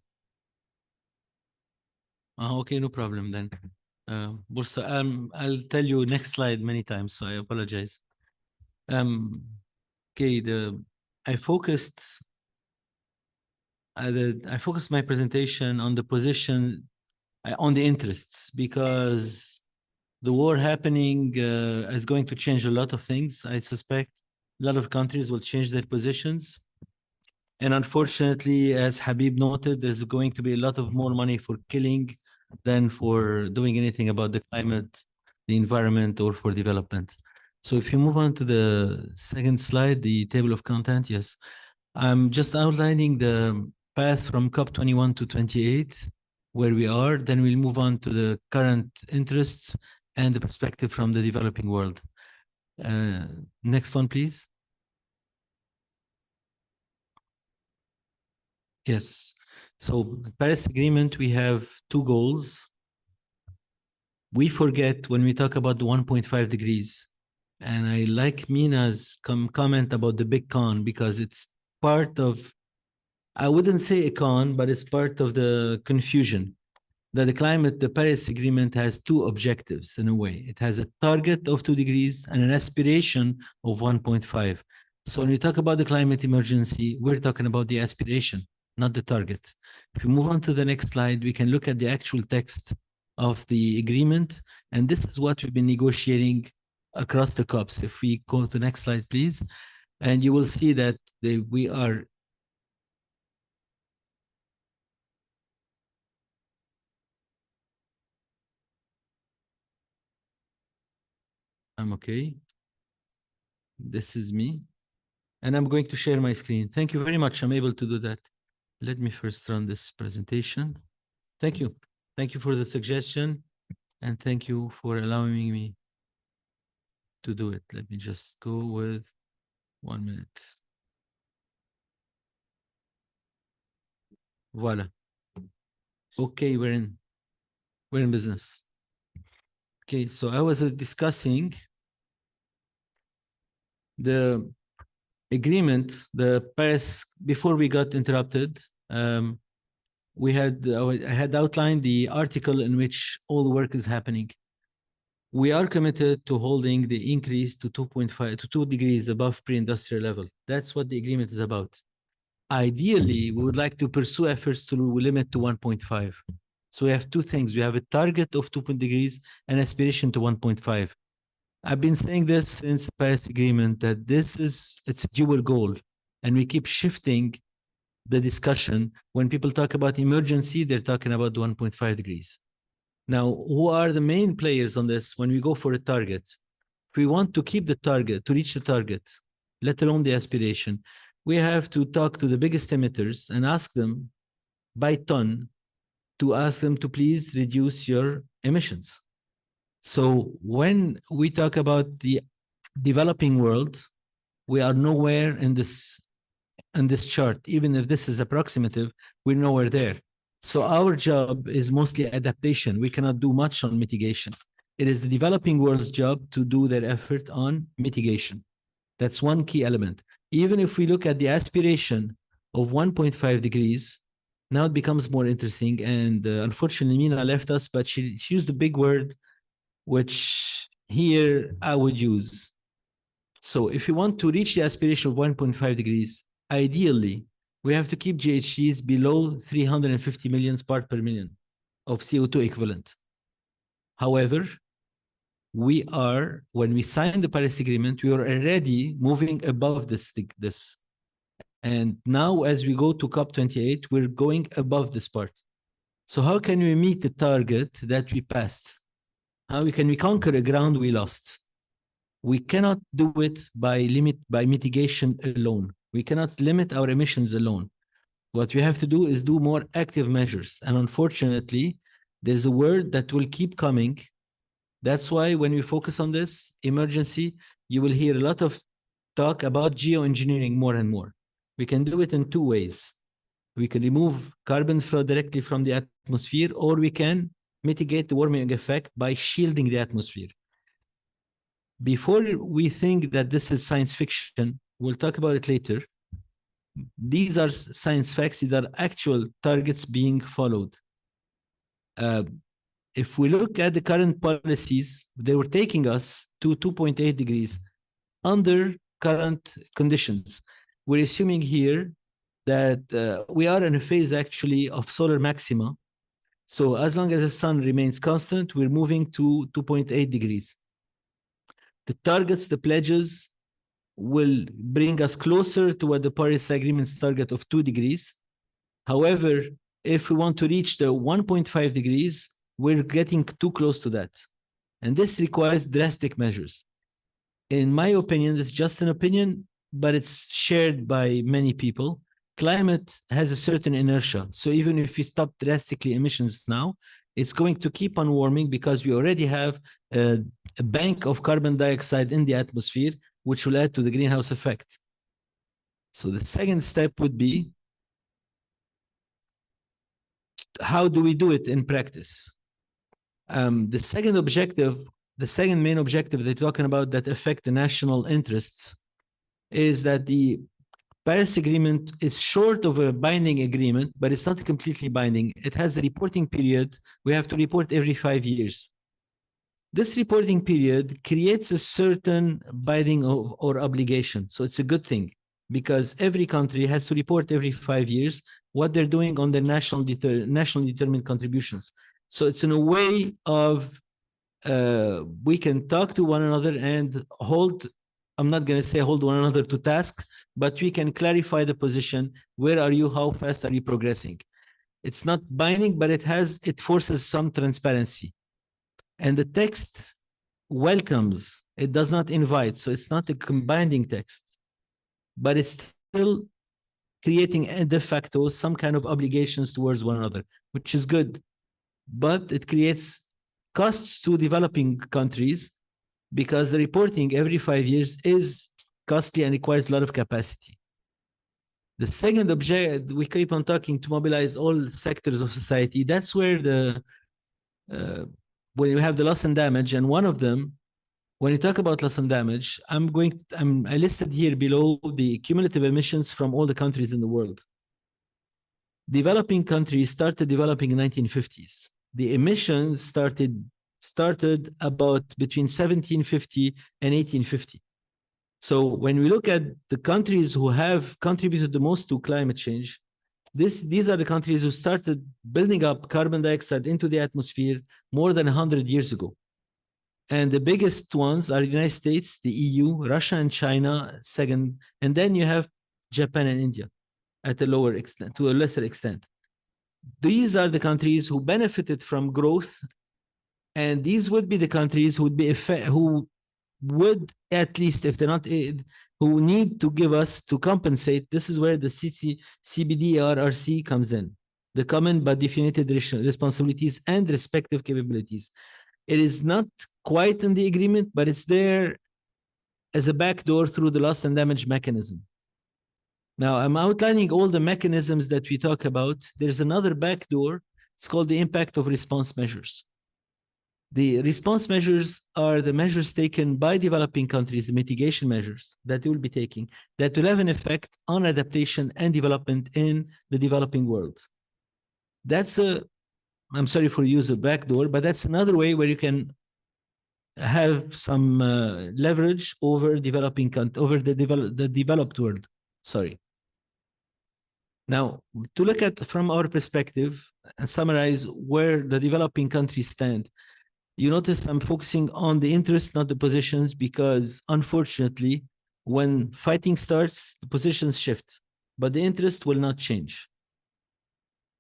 okay, no problem then. I'll tell you next slide many times, so I apologize. Okay, I focused my presentation on the position, on the interests, because the war happening is going to change a lot of things. I suspect a lot of countries will change their positions. And unfortunately, as Habib noted, there's going to be a lot of more money for killing than for doing anything about the climate, the environment, or for development. So if you move on to the second slide, the table of content, yes. I'm just outlining the path from COP21 to 28, where we are. Then we'll move on to the current interests and the perspective from the developing world. Next one, please. Yes. So Paris Agreement, we have two goals. We forget when we talk about the 1.5 degrees. And I like Mina's comment about the big con, because it's part of, I wouldn't say a con, but it's part of the confusion that the Paris Agreement has two objectives in a way. It has a target of 2 degrees and an aspiration of 1.5. So when we talk about the climate emergency, we're talking about the aspiration, not the target. If we move on to the next slide, we can look at the actual text of the agreement. And this is what we've been negotiating across the COPs. If we go to the next slide, please. And you will see that we are I'm okay. This is me. And I'm going to share my screen. Thank you very much. I'm able to do that. Let me first run this presentation. Thank you. Thank you for the suggestion. And thank you for allowing me to do it. Let me just go with 1 minute. Voila. Okay, we're in business. Okay, so I was discussing the agreement, the Paris, before we got interrupted. I had outlined the article in which all work is happening. We are committed to holding the increase to 2.5 to 2 degrees above pre-industrial level. That's what the agreement is about. Ideally, we would like to pursue efforts to limit to 1.5. So we have two things. We have a target of 2 degrees and aspiration to 1.5. I've been saying this since the Paris Agreement that it's a dual goal, and we keep shifting the discussion. When people talk about emergency, they're talking about 1.5 degrees. Now, who are the main players on this when we go for a target? If we want to keep the target, to reach the target, let alone the aspiration, we have to talk to the biggest emitters and ask them by ton to ask them to please reduce your emissions. So when we talk about the developing world, we are nowhere in this chart. Even if this is approximative, we're nowhere there. So our job is mostly adaptation. We cannot do much on mitigation. It is the developing world's job to do their effort on mitigation. That's one key element. Even if we look at the aspiration of 1.5 degrees, now it becomes more interesting. And unfortunately, Mina left us, but she used a big word, which here I would use. So if you want to reach the aspiration of 1.5 degrees, ideally, we have to keep GHGs below 350 million parts per million of CO2 equivalent. However, when we signed the Paris Agreement, we were already moving above this. And now as we go to COP28, we're going above this part. So how can we meet the target that we passed? How can we conquer a ground we lost? We cannot do it by mitigation alone. We cannot limit our emissions alone. What we have to do is do more active measures. And unfortunately, there's a word that will keep coming. That's why when we focus on this emergency, you will hear a lot of talk about geoengineering more and more. We can do it in two ways. We can remove carbon directly from the atmosphere, or we can mitigate the warming effect by shielding the atmosphere. Before we think that this is science fiction, we'll talk about it later. These are science facts. These are actual targets being followed. If we look at the current policies, they were taking us to 2.8 degrees under current conditions. We're assuming here that we are in a phase actually of solar maxima. So as long as the sun remains constant, we're moving to 2.8 degrees. The targets, the pledges will bring us closer to what the Paris Agreement's target of 2 degrees. However, if we want to reach the 1.5 degrees, we're getting too close to that. And this requires drastic measures. In my opinion, this is just an opinion, but it's shared by many people. Climate has a certain inertia. So even if we stop drastically emissions now, it's going to keep on warming because we already have a bank of carbon dioxide in the atmosphere, which will add to the greenhouse effect. So the second step would be, how do we do it in practice? The second main objective they're talking about that affect the national interests is that the Paris Agreement is short of a binding agreement, but it's not completely binding. It has a reporting period. We have to report every 5 years. This reporting period creates a certain binding or obligation. So it's a good thing. because every country has to report every 5 years what they're doing on their nationally determined contributions. So it's in a way of we can talk to one another and hold, I'm not going to say hold one another to task, but we can clarify the position. Where are you? How fast are you progressing? It's not binding, but it forces some transparency. And the text welcomes, it does not invite. So it's not a binding text, but it's still creating de facto some kind of obligations towards one another, which is good. But it creates costs to developing countries because the reporting every 5 years is costly and requires a lot of capacity. The second object, we keep on talking to mobilize all sectors of society. That's where when you have the loss and damage, and one of them, when you talk about loss and damage, I listed here below the cumulative emissions from all the countries in the world. Developing countries started developing in the 1950s. The emissions started about between 1750 and 1850. So when we look at the countries who have contributed the most to climate change, these are the countries who started building up carbon dioxide into the atmosphere more than 100 years ago. And the biggest ones are the United States, the EU, Russia and China, second, and then you have Japan and India at a lower extent, to a lesser extent. These are the countries who benefited from growth, and these would be the countries who would, at least if they're not, who need to give us to compensate. This is where the CBDRRC comes in, the common but definited responsibilities and respective capabilities. It is not quite in the agreement, but it's there as a backdoor through the loss and damage mechanism. Now, I'm outlining all the mechanisms that we talk about. There's another backdoor. It's called the impact of response measures. The response measures are the measures taken by developing countries, the mitigation measures that they will be taking, that will have an effect on adaptation and development in the developing world. I'm sorry for use of backdoor, but that's another way where you can have some leverage over the developed world. Sorry. Now, to look at from our perspective and summarize where the developing countries stand, you notice I'm focusing on the interest, not the positions, because unfortunately, when fighting starts, the positions shift, but the interest will not change.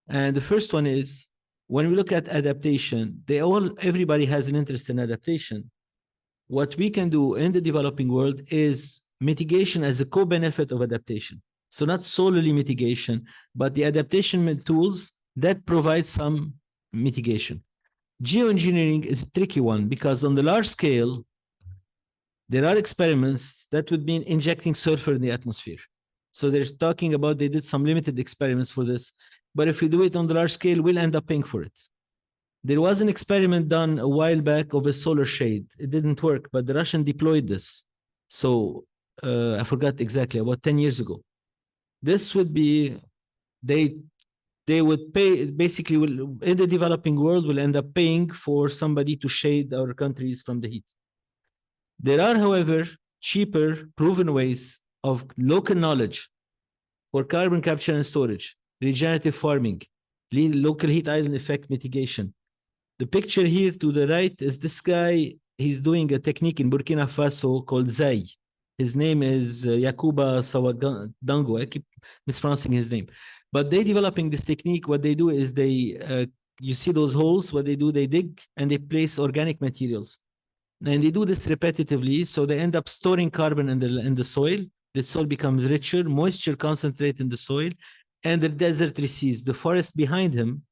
And the first one is, when we look at adaptation, everybody has an interest in adaptation. What we can do in the developing world is mitigation as a co-benefit of adaptation. So not solely mitigation, but the adaptation tools that provide some mitigation. Geoengineering is a tricky one because on the large scale, there are experiments that would mean injecting sulfur in the atmosphere. So they're talking about, they did some limited experiments for this, but if we do it on the large scale, we'll end up paying for it. There was an experiment done a while back of a solar shade. It didn't work, but the Russians deployed this. So I forgot exactly, about 10 years ago. This would be, they would pay, basically in the developing world will end up paying for somebody to shade our countries from the heat. There are, however, cheaper, proven ways of local knowledge for carbon capture and storage, regenerative farming, local heat island effect mitigation. The picture here to the right is this guy. He's doing a technique in Burkina Faso called Zai. His name is Yakuba Sawadango. I keep mispronouncing his name. But they developing this technique. What they do is you see those holes, what they do, they dig and they place organic materials. And they do this repetitively. So they end up storing carbon in the soil. The soil becomes richer, moisture concentrate in the soil, and the desert recedes. The forest behind him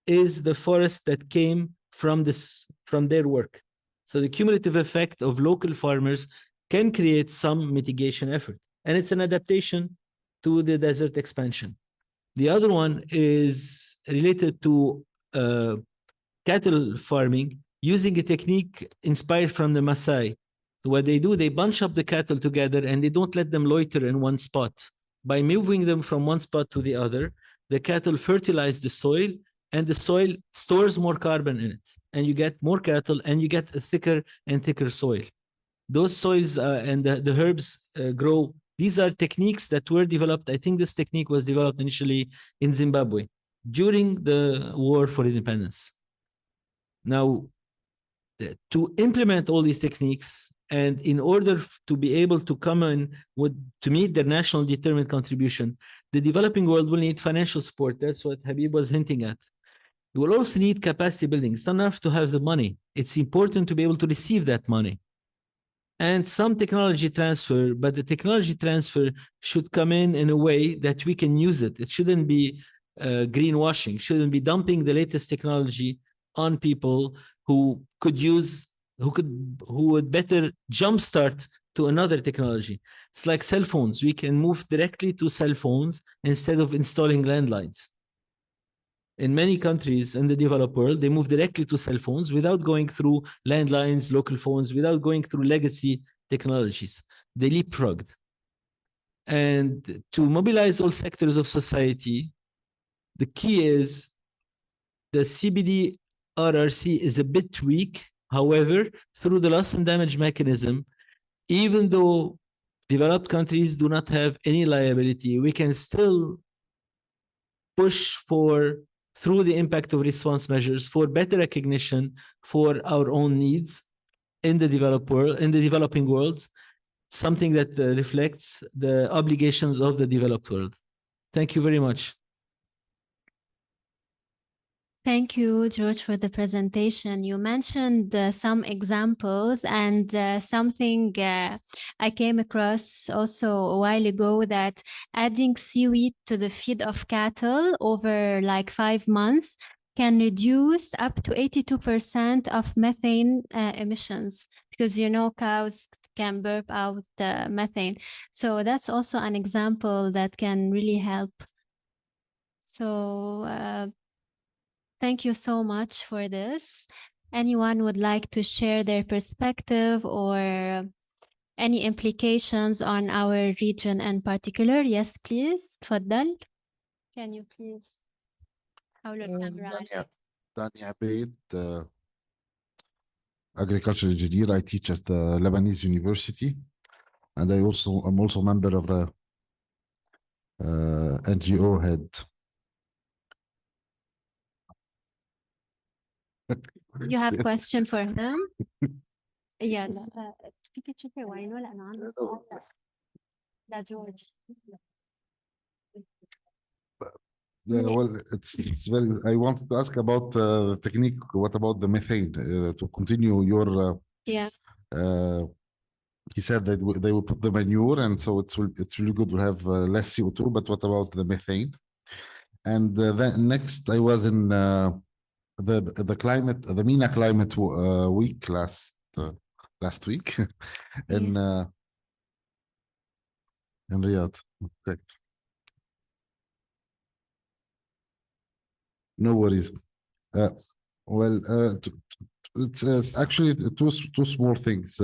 is the forest that came from their work. So the cumulative effect of local farmers can create some mitigation effort. And it's an adaptation to the desert expansion. The other one is related to cattle farming using a technique inspired from the Maasai. So what they do, they bunch up the cattle together and they don't let them loiter in one spot. By moving them from one spot to the other, the cattle fertilize the soil and the soil stores more carbon in it. And you get more cattle and you get a thicker and thicker soil. Those soils and the herbs grow These are techniques that were developed. I think this technique was developed initially in Zimbabwe during the war for independence. Now, to implement all these techniques, and in order to be able to come in to meet their national determined contribution, the developing world will need financial support. That's what Habib was hinting at. You will also need capacity building. It's not enough to have the money. It's important to be able to receive that money. And some technology transfer, but the technology transfer should come in a way that we can use it. It shouldn't be greenwashing, shouldn't be dumping the latest technology on people who could use, who would better jumpstart to another technology. It's like cell phones. We can move directly to cell phones instead of installing landlines. In many countries in the developed world, they move directly to cell phones without going through landlines, local phones, without going through legacy technologies. They leapfrogged. And to mobilize all sectors of society, the key is the CBD RRC is a bit weak. However, through the loss and damage mechanism, even though developed countries do not have any liability, we can still push for, through the impact of response measures, for better recognition for our own needs in the developed world, in the developing world, something that reflects the obligations of the developed world. Thank you very much. Thank you, George, for the presentation. You mentioned some examples, and something I came across also a while ago, that adding seaweed to the feed of cattle over like 5 months can reduce up to 82% of methane emissions, because you know cows can burp out methane. So that's also an example that can really help. So thank you so much for this. Anyone would like to share their perspective or any implications on our region in particular? Yes, please. تفضل. Can you please حول الكاميرا. Dania Abed, agricultural engineer. I teach at the Lebanese University, and I'm also member of the NGO head. You have a question for him? Yeah. فيك تشوفي وينه لأنه عنده سؤال لجورج. Well, it's very. I wanted to ask about the technique. What about the methane? To continue your. Yeah. He said that they will put the manure, and so it's really good to have less CO2. But what about the methane? And then next, I was in the climate, the MENA climate week last week in Riyadh. Okay. No worries. Well, it's actually two small things.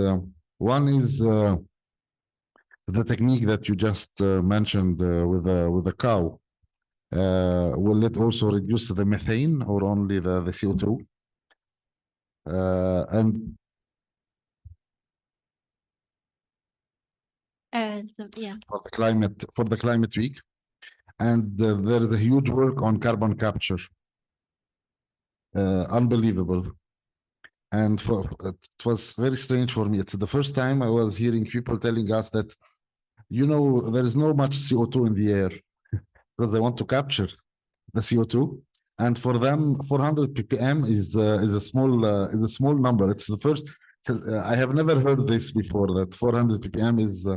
One is the technique that you just mentioned with the cow. Will it also reduce the methane or only the CO2? And yeah. For the climate week, and there is a huge work on carbon capture. Unbelievable. And it was very strange for me. It's the first time I was hearing people telling us that, you know, there is no much CO2 in the air because they want to capture the CO2. And for them, 400 ppm is a small number. It's the first. I have never heard this before. That 400 ppm is.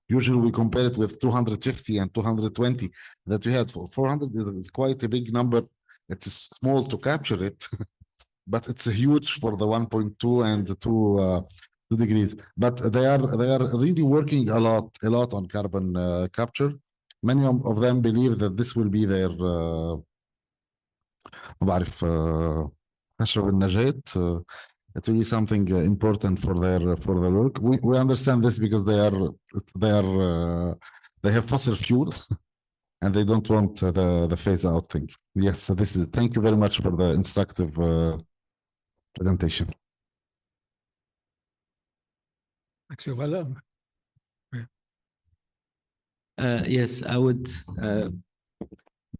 Usually we compare it with 250 and 220 that we had. 400 is quite a big number. It's small to capture it, but it's huge for the 1.2 and 2 degrees. But they are really working a lot on carbon capture. Many of them believe that this will be their it will be something important for their work. We understand this because they have fossil fuel and they don't want the phase out thing. Yes, so thank you very much for the instructive presentation. Thank you, Vala. Yes, I would.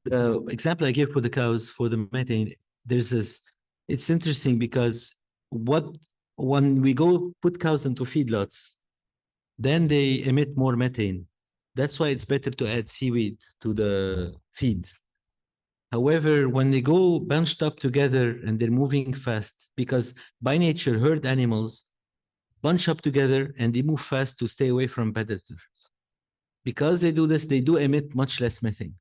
The example I gave for the cows for the methane, there's this. It's interesting because when we go put cows into feedlots, then they emit more methane. That's why it's better to add seaweed to the feed. However, when they go bunched up together and they're moving fast, because by nature, herd animals bunch up together and they move fast to stay away from predators. Because they do this, they do emit much less methane.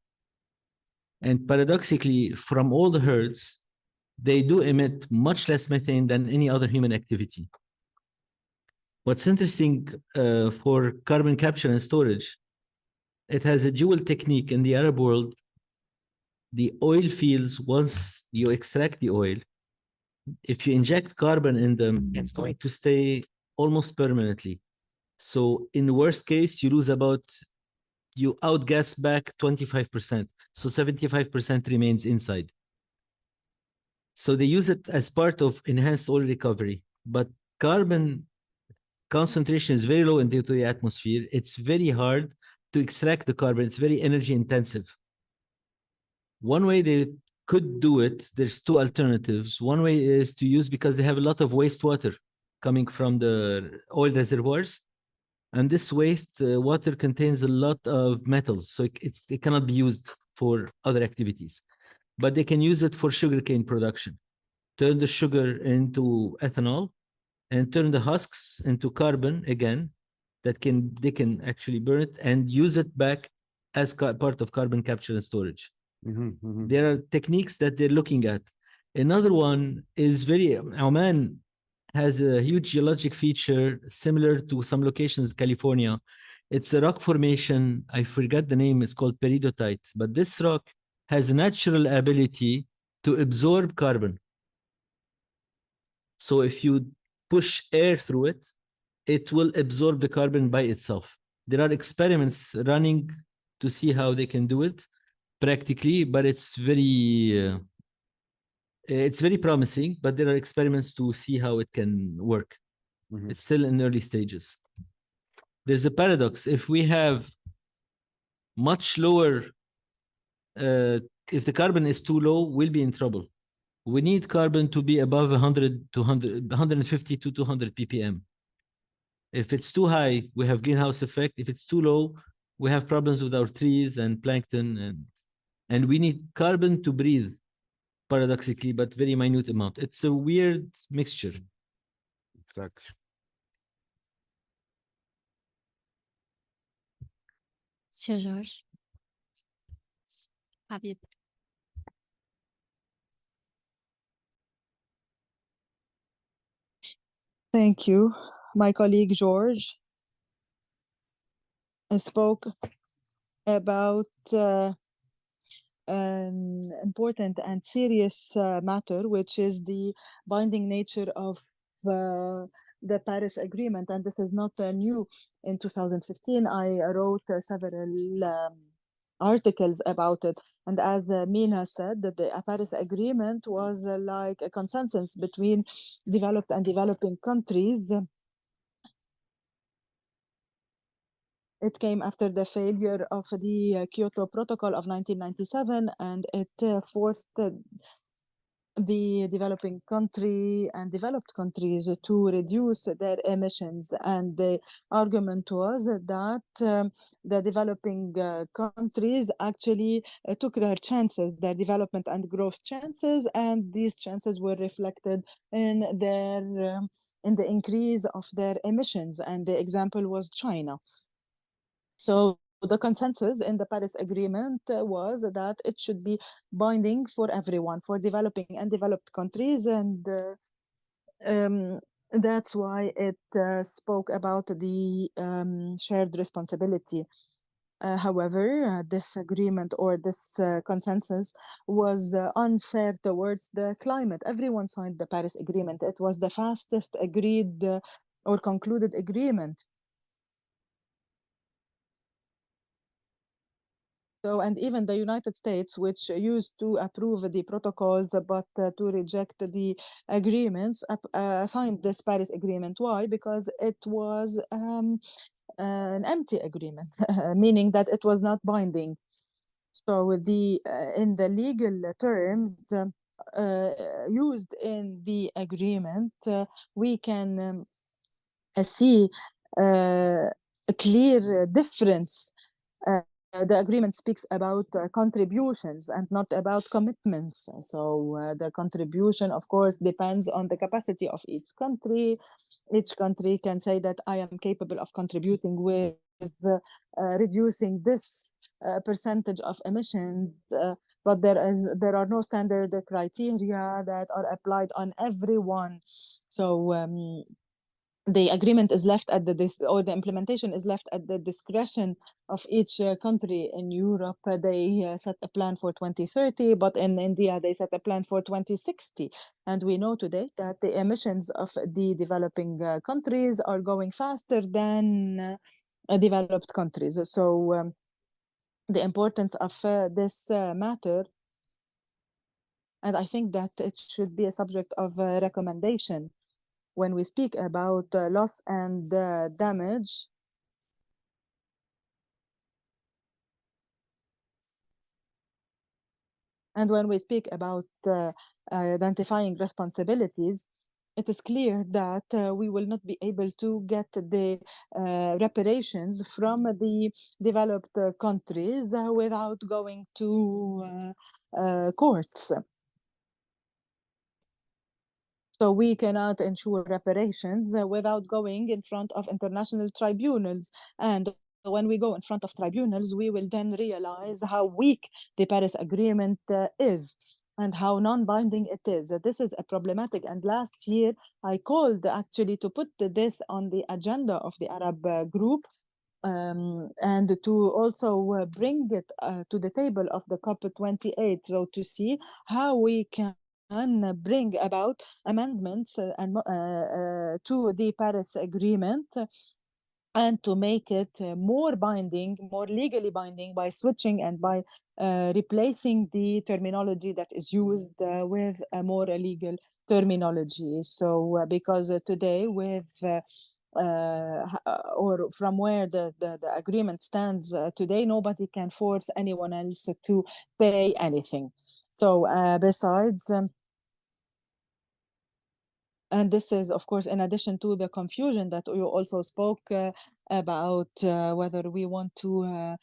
And paradoxically, from all the herds, they do emit much less methane than any other human activity. What's interesting for carbon capture and storage, it has a dual technique in the Arab world. The oil fields, once you extract the oil, if you inject carbon in them, it's going to stay almost permanently. So in the worst case, you outgas back 25%. So 75% remains inside. So they use it as part of enhanced oil recovery. But carbon concentration is very low into the atmosphere. It's very hard to extract the carbon. It's very energy intensive. One way they could do it, there's two alternatives. One way is to use, because they have a lot of wastewater coming from the oil reservoirs. And this waste water contains a lot of metals. So it cannot be used for other activities. But they can use it for sugarcane production. Turn the sugar into ethanol and turn the husks into carbon again. They can actually burn it and use it back as part of carbon capture and storage. There are techniques that they're looking at. Another one is Oman has a huge geologic feature similar to some locations in California. It's a rock formation. I forgot the name. It's called peridotite. But this rock has a natural ability to absorb carbon. So if you push air through it, it will absorb the carbon by itself. There are experiments running to see how they can do it practically, but it's very promising. But there are experiments to see how it can work. It's still in early stages. There's a paradox. If we have much lower, if the carbon is too low, we'll be in trouble. We need carbon to be above 100 to 150 to 200 ppm. If it's too high, we have greenhouse effect. If it's too low, we have problems with our trees and plankton, and we need carbon to breathe, paradoxically, but very minute amount. It's a weird mixture. Exactly. Sir George. Habib. Thank you. My colleague George spoke about an important and serious matter, which is the binding nature of the Paris Agreement. And this is not new. In 2015, I wrote several articles about it. And as Mina said, that the Paris Agreement was like a consensus between developed and developing countries. It came after the failure of the Kyoto Protocol of 1997, and it forced the developing country and developed countries to reduce their emissions. And the argument was that the developing countries actually took their chances, their development and growth chances, and these chances were reflected in in the increase of their emissions. And the example was China. So the consensus in the Paris Agreement was that it should be binding for everyone, for developing and developed countries. And that's why it spoke about the shared responsibility. However, this agreement or this consensus was unfair towards the climate. Everyone signed the Paris Agreement. It was the fastest agreed or concluded agreement. So, and even the United States, which used to approve the protocols but to reject the agreements, signed this Paris Agreement. Why? Because it was an empty agreement, meaning that it was not binding. So the in the legal terms used in the agreement, we can see a clear difference. The agreement speaks about contributions and not about commitments. So the contribution, of course, depends on the capacity of each country. Each country can say that I am capable of contributing with reducing this percentage of emissions, but there are no standard criteria that are applied on everyone. So the agreement is left at or the implementation is left at the discretion of each country. In Europe, they set a plan for 2030, but in India, they set a plan for 2060. And we know today that the emissions of the developing countries are going faster than developed countries. So the importance of this matter, and I think that it should be a subject of recommendation when we speak about loss and damage. And when we speak about identifying responsibilities, it is clear that we will not be able to get the reparations from the developed countries without going to courts. So we cannot ensure reparations without going in front of international tribunals. And when we go in front of tribunals, we will then realize how weak the Paris Agreement is and how non-binding it is. This is a problematic. And last year, I called actually to put this on the agenda of the Arab group and to also bring it to the table of the COP28. So to see how we can bring about amendments to the Paris Agreement and to make it more binding, more legally binding by switching and by replacing the terminology that is used with a more legal terminology. So because today with or from where the agreement stands today, nobody can force anyone else to pay anything. So besides, and this is, of course, in addition to the confusion that you also spoke about whether we want to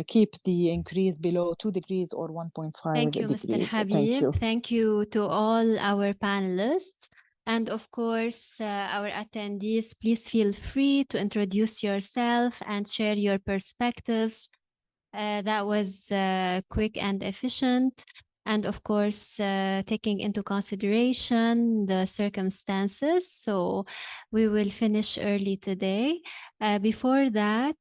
keep the increase below 2 degrees or 1.5 Thank you, degrees. Mr. Thank Habib. you. Thank you to all our panelists. And of course, our attendees, please feel free to introduce yourself and share your perspectives. That was quick and efficient. And of course, taking into consideration the circumstances. So we will finish early today. Before that,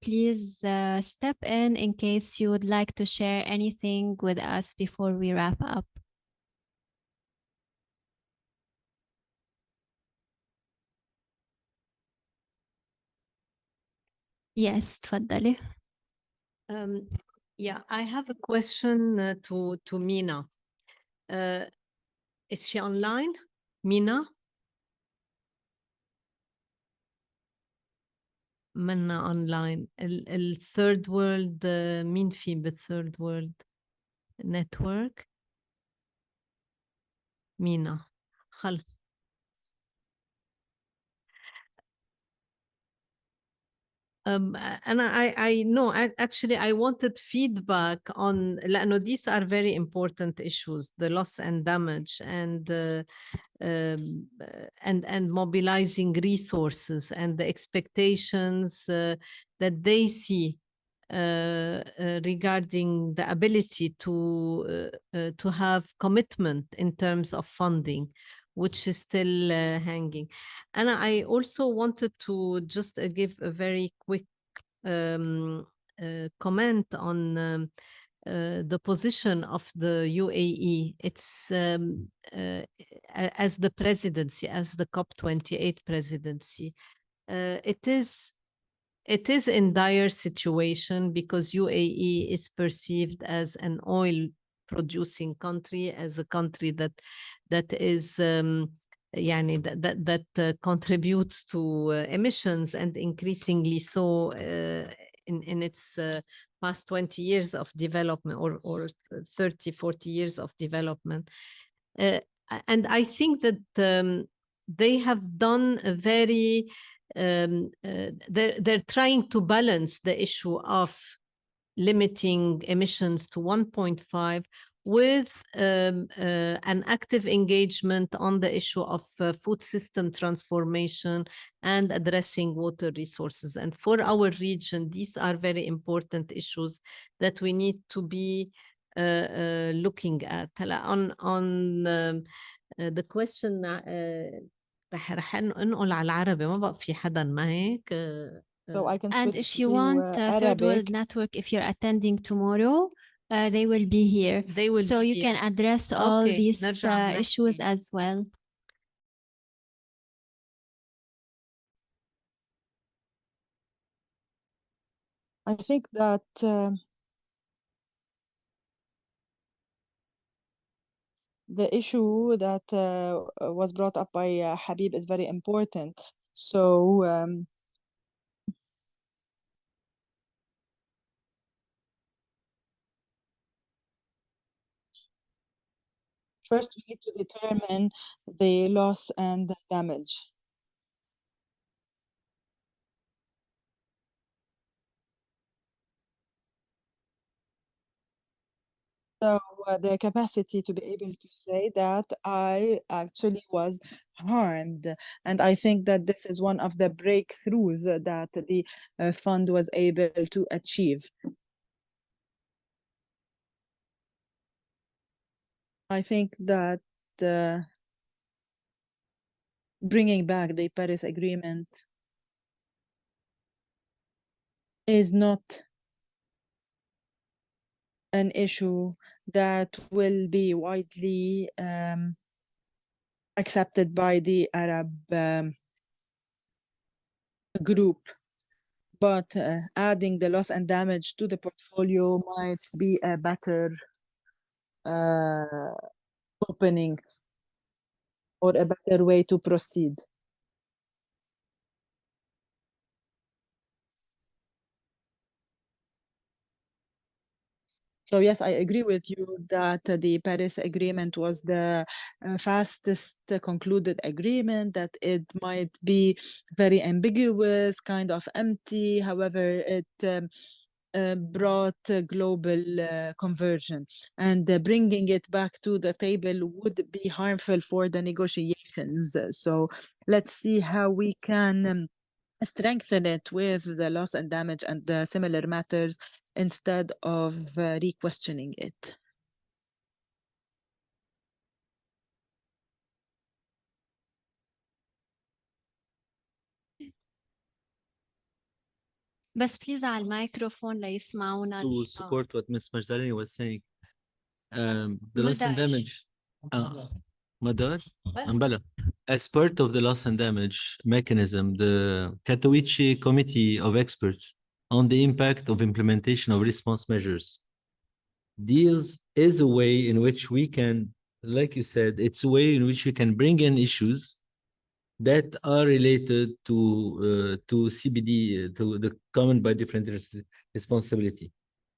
please step in case you would like to share anything with us before we wrap up. Yes, تفضلي. Yeah, I have a question to Mina. Is she online? Mina? منا online. الثيرد وورلد مين في بالثيرد وورلد نتورك؟ مينا خل I know actually I wanted feedback on لأنه these are very important issues, the loss and damage and mobilizing resources and the expectations that they see regarding the ability to have commitment in terms of funding, which is still hanging. And I also wanted to just give a very quick comment on the position of the UAE. It's as the presidency, as the COP28 presidency. It is it is in dire situation because UAE is perceived as an oil producing country, as a country that is يعني that contributes to emissions, and increasingly so in its past 20 years of development, or 30, 40 years of development. And I think that they have done a very, they're trying to balance the issue of limiting emissions to 1.5 with an active engagement on the issue of food system transformation and addressing water resources. And for our region, these are very important issues that we need to be looking at. On the question رح انقل على العربي، ما بقى في حدا ما هيك. So I can And switch if you to want Third World Arabic. Network, if you're attending tomorrow, they will be here. They will So be you here. can address all Okay, these نرجع issues بنحكي. as well. I think that the issue that was brought up by Habib is very important. So first we need to determine the loss and the damage. So the capacity to be able to say that I actually was harmed. And I think that this is one of the breakthroughs that the fund was able to achieve. I think that bringing back the Paris Agreement is not an issue that will be widely accepted by the Arab group, but adding the loss and damage to the portfolio might be a better opening or a better way to proceed. So yes, I agree with you that the Paris Agreement was the fastest concluded agreement, that it might be very ambiguous, kind of empty. However, it brought global conversion, and bringing it back to the table would be harmful for the negotiations. So let's see how we can strengthen it with the loss and damage and the similar matters instead of re-questioning it. بس please على الميكروفون ليسمعونا. To support what Ms. Majdalini was saying, the loss and Madar. damage, Madar, Ambala. As part of the loss and damage mechanism, the Katowice Committee of Experts on the Impact of Implementation of Response Measures is a way in which we can, like you said, it's a way in which we can bring in issues that are related to CBD, to the common by different responsibility.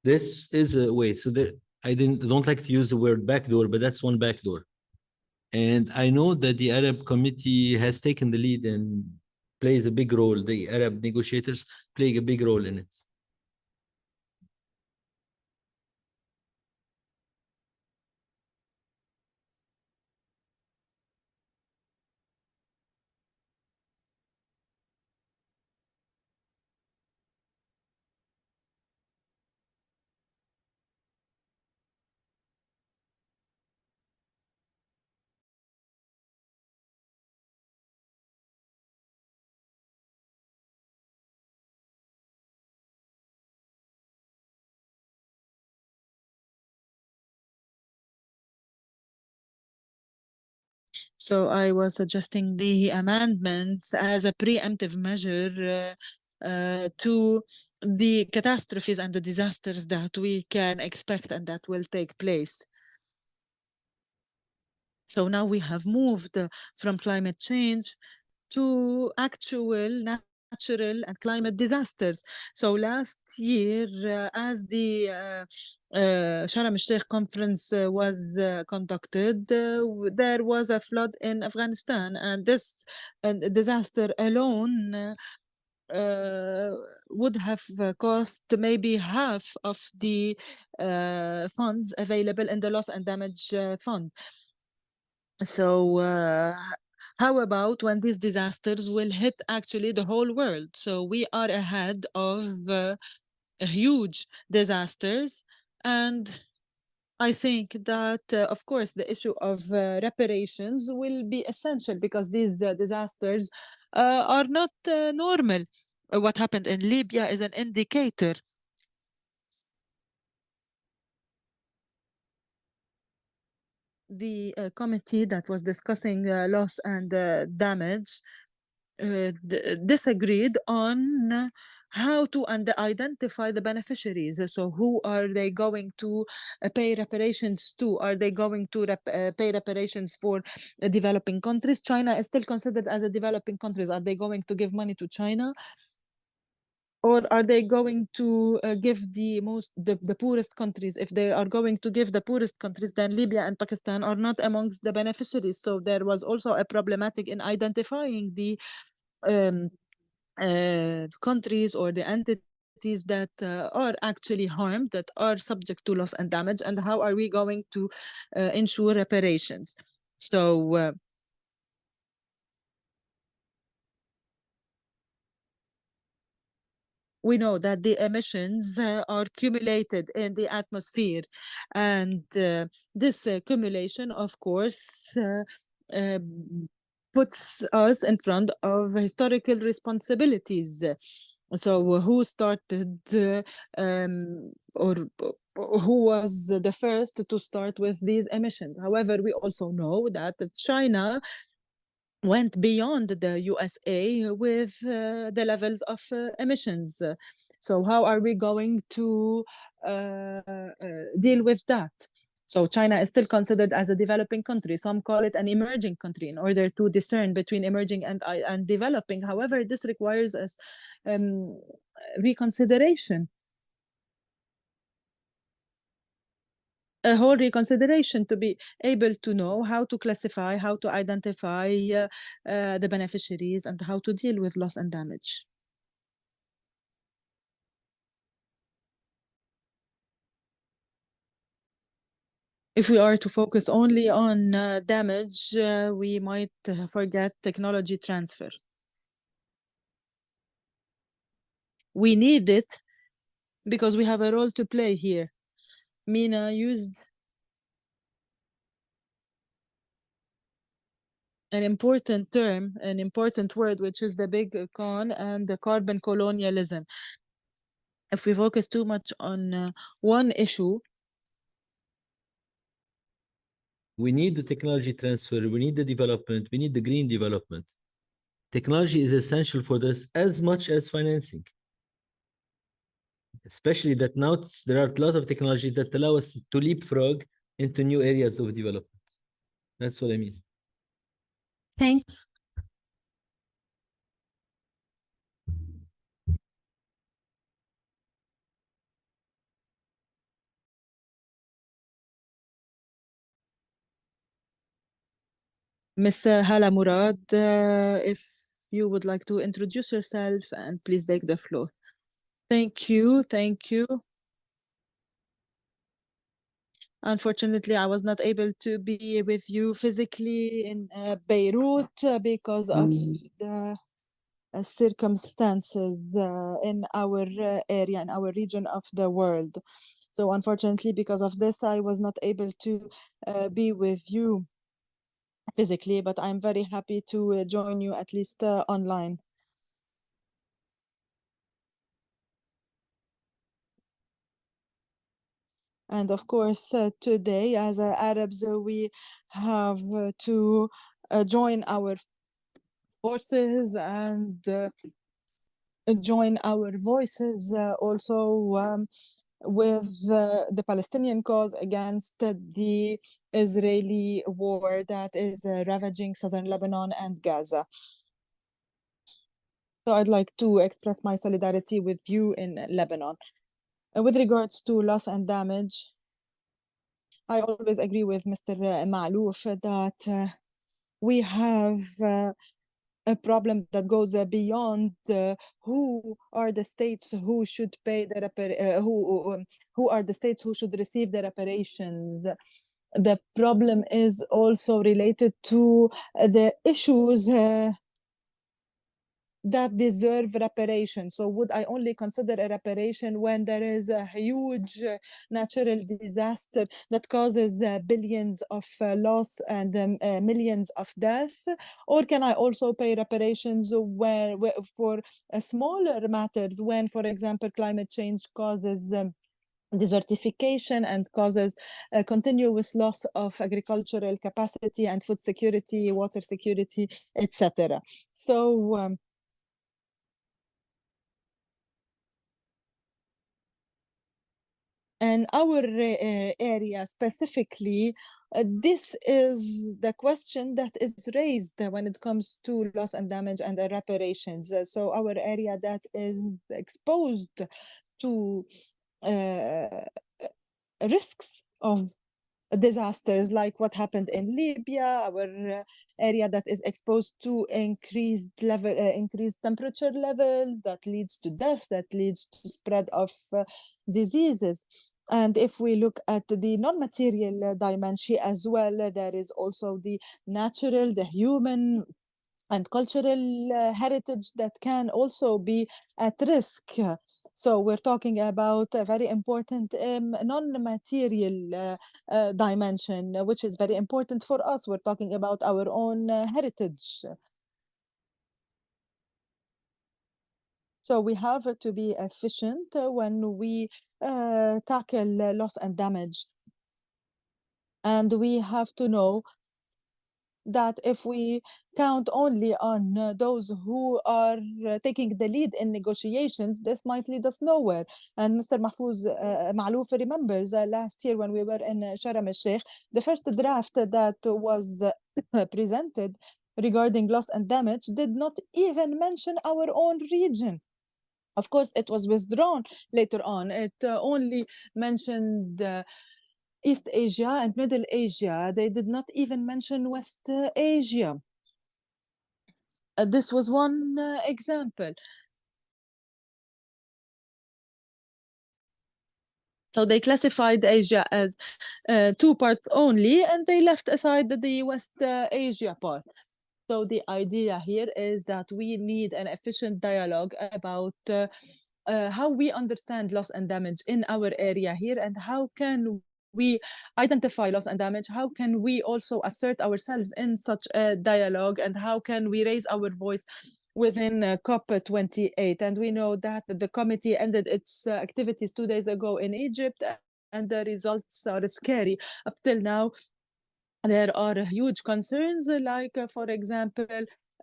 This is a way. So there, I don't like to use the word backdoor, but that's one backdoor. And I know that the Arab Committee has taken the lead and plays a big role. The Arab negotiators play a big role in it. So I was suggesting the amendments as a preemptive measure to the catastrophes and the disasters that we can expect and that will take place. So now we have moved from climate change to actual natural and climate disasters. So last year, as the Sharm el-Sheikh conference was conducted, there was a flood in Afghanistan, and this disaster alone would have cost maybe half of the funds available in the loss and damage fund. So how about when these disasters will hit actually the whole world? So we are ahead of huge disasters, and I think that, of course, the issue of reparations will be essential because these disasters are not normal. What happened in Libya is an indicator. The committee that was discussing loss and damage disagreed on how to identify the beneficiaries. So who are they going to pay reparations to? Are they going to pay reparations for developing countries? China is still considered as a developing country. Are they going to give money to China? Or are they going to give the poorest countries? If they are going to give the poorest countries, then Libya and Pakistan are not amongst the beneficiaries. So there was also a problematic in identifying the countries or the entities that are actually harmed, that are subject to loss and damage, and how are we going to ensure reparations? So we know that the emissions are accumulated in the atmosphere, and this accumulation, of course, puts us in front of historical responsibilities. So who started or who was the first to start with these emissions? However, we also know that China went beyond the USA with the levels of emissions. So how are we going to deal with that? So China is still considered as a developing country. Some call it an emerging country in order to discern between emerging and developing. However, this requires a reconsideration. A whole reconsideration to be able to know how to classify, how to identify the beneficiaries and how to deal with loss and damage. If we are to focus only on damage, we might forget technology transfer. We need it because we have a role to play here. Mina used an important term, an important word, which is the big con and the carbon colonialism. If we focus too much on one issue, we need the technology transfer, we need the development, we need the green development. Technology is essential for this as much as financing. Especially that now there are a lot of technologies that allow us to leapfrog into new areas of development. That's what I mean. Thank Ms. Hala Murad, if you would like to introduce yourself and please take the floor. Thank you. Thank you. Unfortunately, I was not able to be with you physically in Beirut because of the circumstances in our area, in our region of the world. So unfortunately, because of this, I was not able to be with you physically, but I'm very happy to join you at least online. And of course, today, as Arabs, we have to join our forces and join our voices also with the Palestinian cause against the Israeli war that is ravaging southern Lebanon and Gaza. So I'd like to express my solidarity with you in Lebanon. With regards to loss and damage, I always agree with Mr. Malouf that we have a problem that goes beyond who are the states who should pay the who are the states who should receive the reparations. The problem is also related to the issues that deserve reparation. So would I only consider a reparation when there is a huge natural disaster that causes billions of loss and millions of death? Or can I also pay reparations where for smaller matters when, for example, climate change causes desertification and causes a continuous loss of agricultural capacity and food security, water security, etc. So and our area specifically, this is the question that is raised when it comes to loss and damage and reparations. So our area that is exposed to risks of disasters like what happened in Libya, our area that is exposed to increased temperature levels that leads to death, that leads to spread of diseases. And if we look at the non-material dimension as well, there is also the natural, the human and cultural heritage that can also be at risk. So we're talking about a very important non-material dimension, which is very important for us. We're talking about our own heritage. So we have to be efficient when we tackle loss and damage. And we have to know that if we count only on those who are taking the lead in negotiations, this might lead us nowhere. And Mr. Mahfouz Malouf remembers last year when we were in Sharm el-Sheikh, the first draft that was presented regarding loss and damage did not even mention our own region. Of course, it was withdrawn later on. It only mentioned East Asia and Middle Asia. They did not even mention West Asia. This was one example. So they classified Asia as two parts only, and they left aside the West Asia part. So the idea here is that we need an efficient dialogue about how we understand loss and damage in our area here, and how can we identify loss and damage, how can we also assert ourselves in such a dialogue, and how can we raise our voice within COP28. And we know that the committee ended its activities 2 days ago in Egypt, and the results are scary. Up till now, there are huge concerns, like, for example,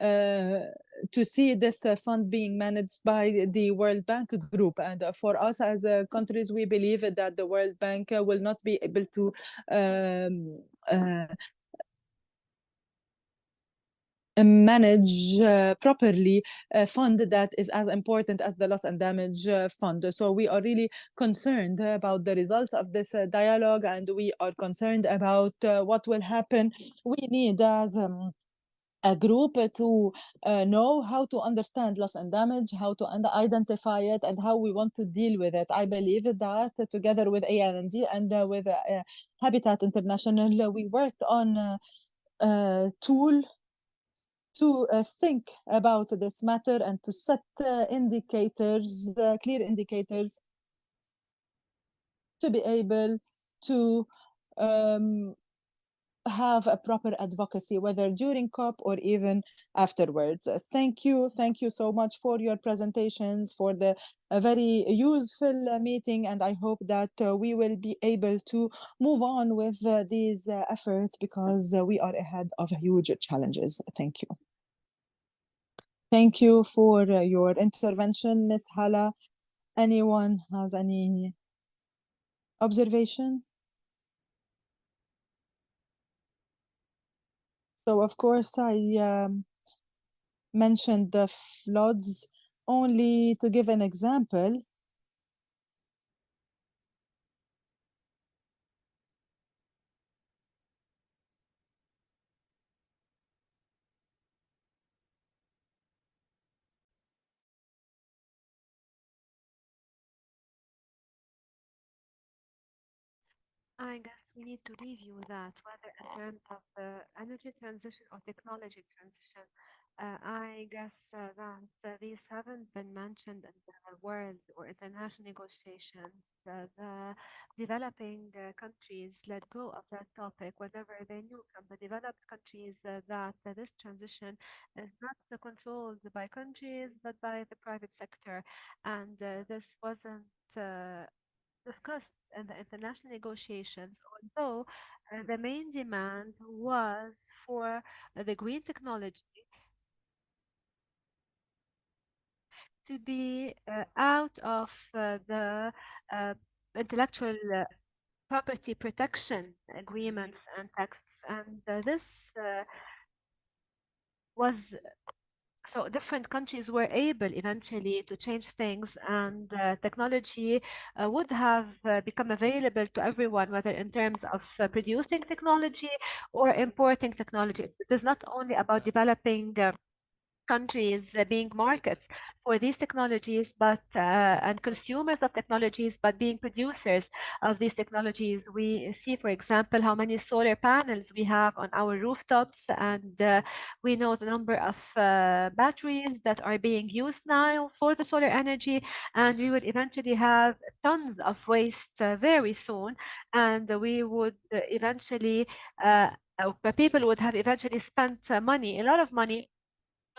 to see this fund being managed by the World Bank Group. And for us as countries, we believe that the World Bank will not be able to manage properly a fund that is as important as the loss and damage fund. So we are really concerned about the results of this dialogue, and we are concerned about what will happen. We need as a group to know how to understand loss and damage, how to identify it, and how we want to deal with it. I believe that together with AND and with Habitat International, we worked on a tool to think about this matter and to set indicators, clear indicators, to be able to have a proper advocacy, whether during COP or even afterwards. Thank you so much for your presentations, for the very useful meeting, and I hope that we will be able to move on with these efforts, because we are ahead of huge challenges. Thank you. Thank you for your intervention, Ms. Hala. Anyone has any observation? So, of course, I mentioned the floods only to give an example. I guess we need to review that, whether in terms of energy transition or technology transition. I guess that these haven't been mentioned in the world or international negotiations. The developing countries let go of that topic whenever they knew from the developed countries that this transition is not controlled by countries but by the private sector. And this wasn't discussed in the international negotiations, although the main demand was for the green technology to be out of the intellectual property protection agreements and texts. And this was so different countries were able eventually to change things, and technology would have become available to everyone, whether in terms of producing technology or importing technology. It is not only about developing countries being markets for these technologies, but and consumers of technologies, but being producers of these technologies. We see, for example, how many solar panels we have on our rooftops, and we know the number of batteries that are being used now for the solar energy, and we would eventually have tons of waste very soon, and we would eventually people would have eventually spent money, a lot of money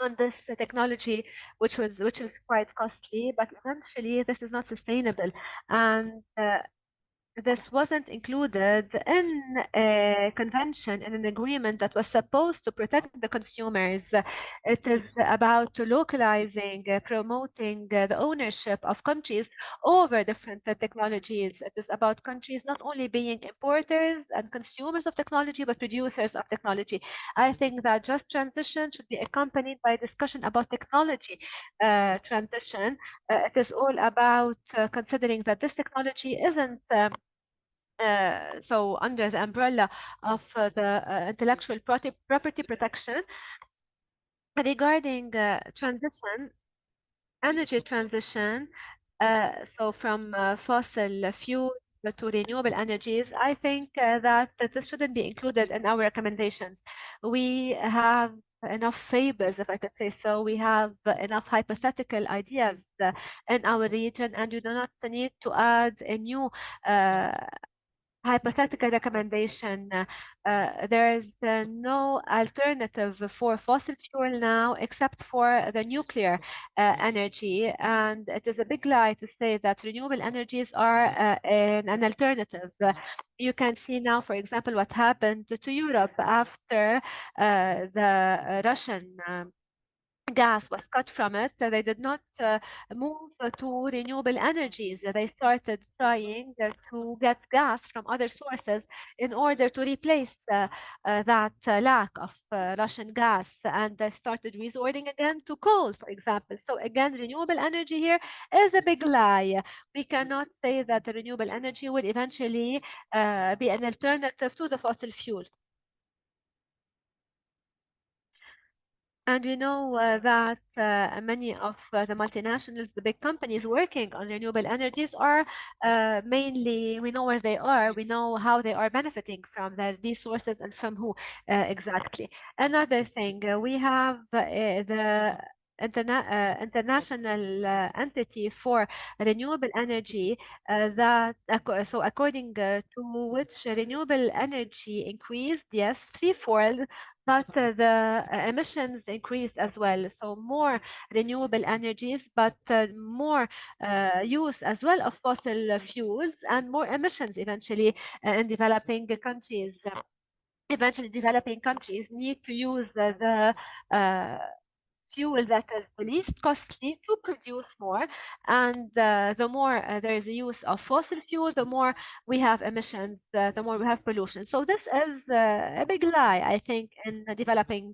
on this technology, which is quite costly, but eventually this is not sustainable. And this wasn't included in a convention, in an agreement that was supposed to protect the consumers. It is about localizing, promoting the ownership of countries over different technologies. It is about countries not only being importers and consumers of technology, but producers of technology. I think that just transition should be accompanied by discussion about technology transition. It is all about considering that this technology isn't so under the umbrella of the intellectual property protection. Regarding transition, energy transition, so from fossil fuel to renewable energies, I think that this shouldn't be included in our recommendations. We have enough fables, if I could say so. We have enough hypothetical ideas in our region, and we do not need to add a new hypothetical recommendation. There is no alternative for fossil fuel now except for the nuclear energy, and it is a big lie to say that renewable energies are an alternative. You can see now, for example, what happened to Europe after the Russian gas was cut from it. They did not move to renewable energies. They started trying to get gas from other sources in order to replace that lack of Russian gas, and they started resorting again to coal, for example. So again, renewable energy here is a big lie. We cannot say that the renewable energy will eventually be an alternative to the fossil fuel. And we know that many of the multinationals, the big companies working on renewable energies are mainly, we know where they are, we know how they are benefiting from their resources and from who exactly. Another thing, we have the international entity for renewable energy that, so according to which renewable energy increased, yes, threefold, but the emissions increased as well. So more renewable energies, but more use as well of fossil fuels and more emissions eventually in developing countries. Eventually, developing countries need to use the fuel that is the least costly to produce more. And the more there is a use of fossil fuel, the more we have emissions, the more we have pollution. So this is a big lie, I think, in developing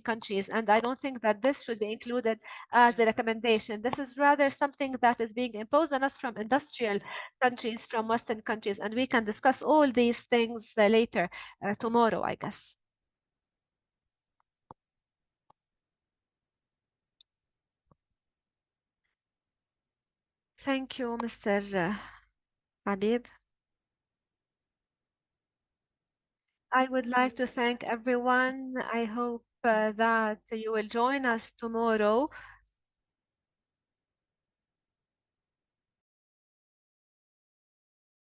countries. And I don't think that this should be included as a recommendation. This is rather something that is being imposed on us from industrial countries, from Western countries, and we can discuss all these things later, tomorrow, I guess. Thank you, Mr. Habib. I would like to thank everyone. I hope that you will join us tomorrow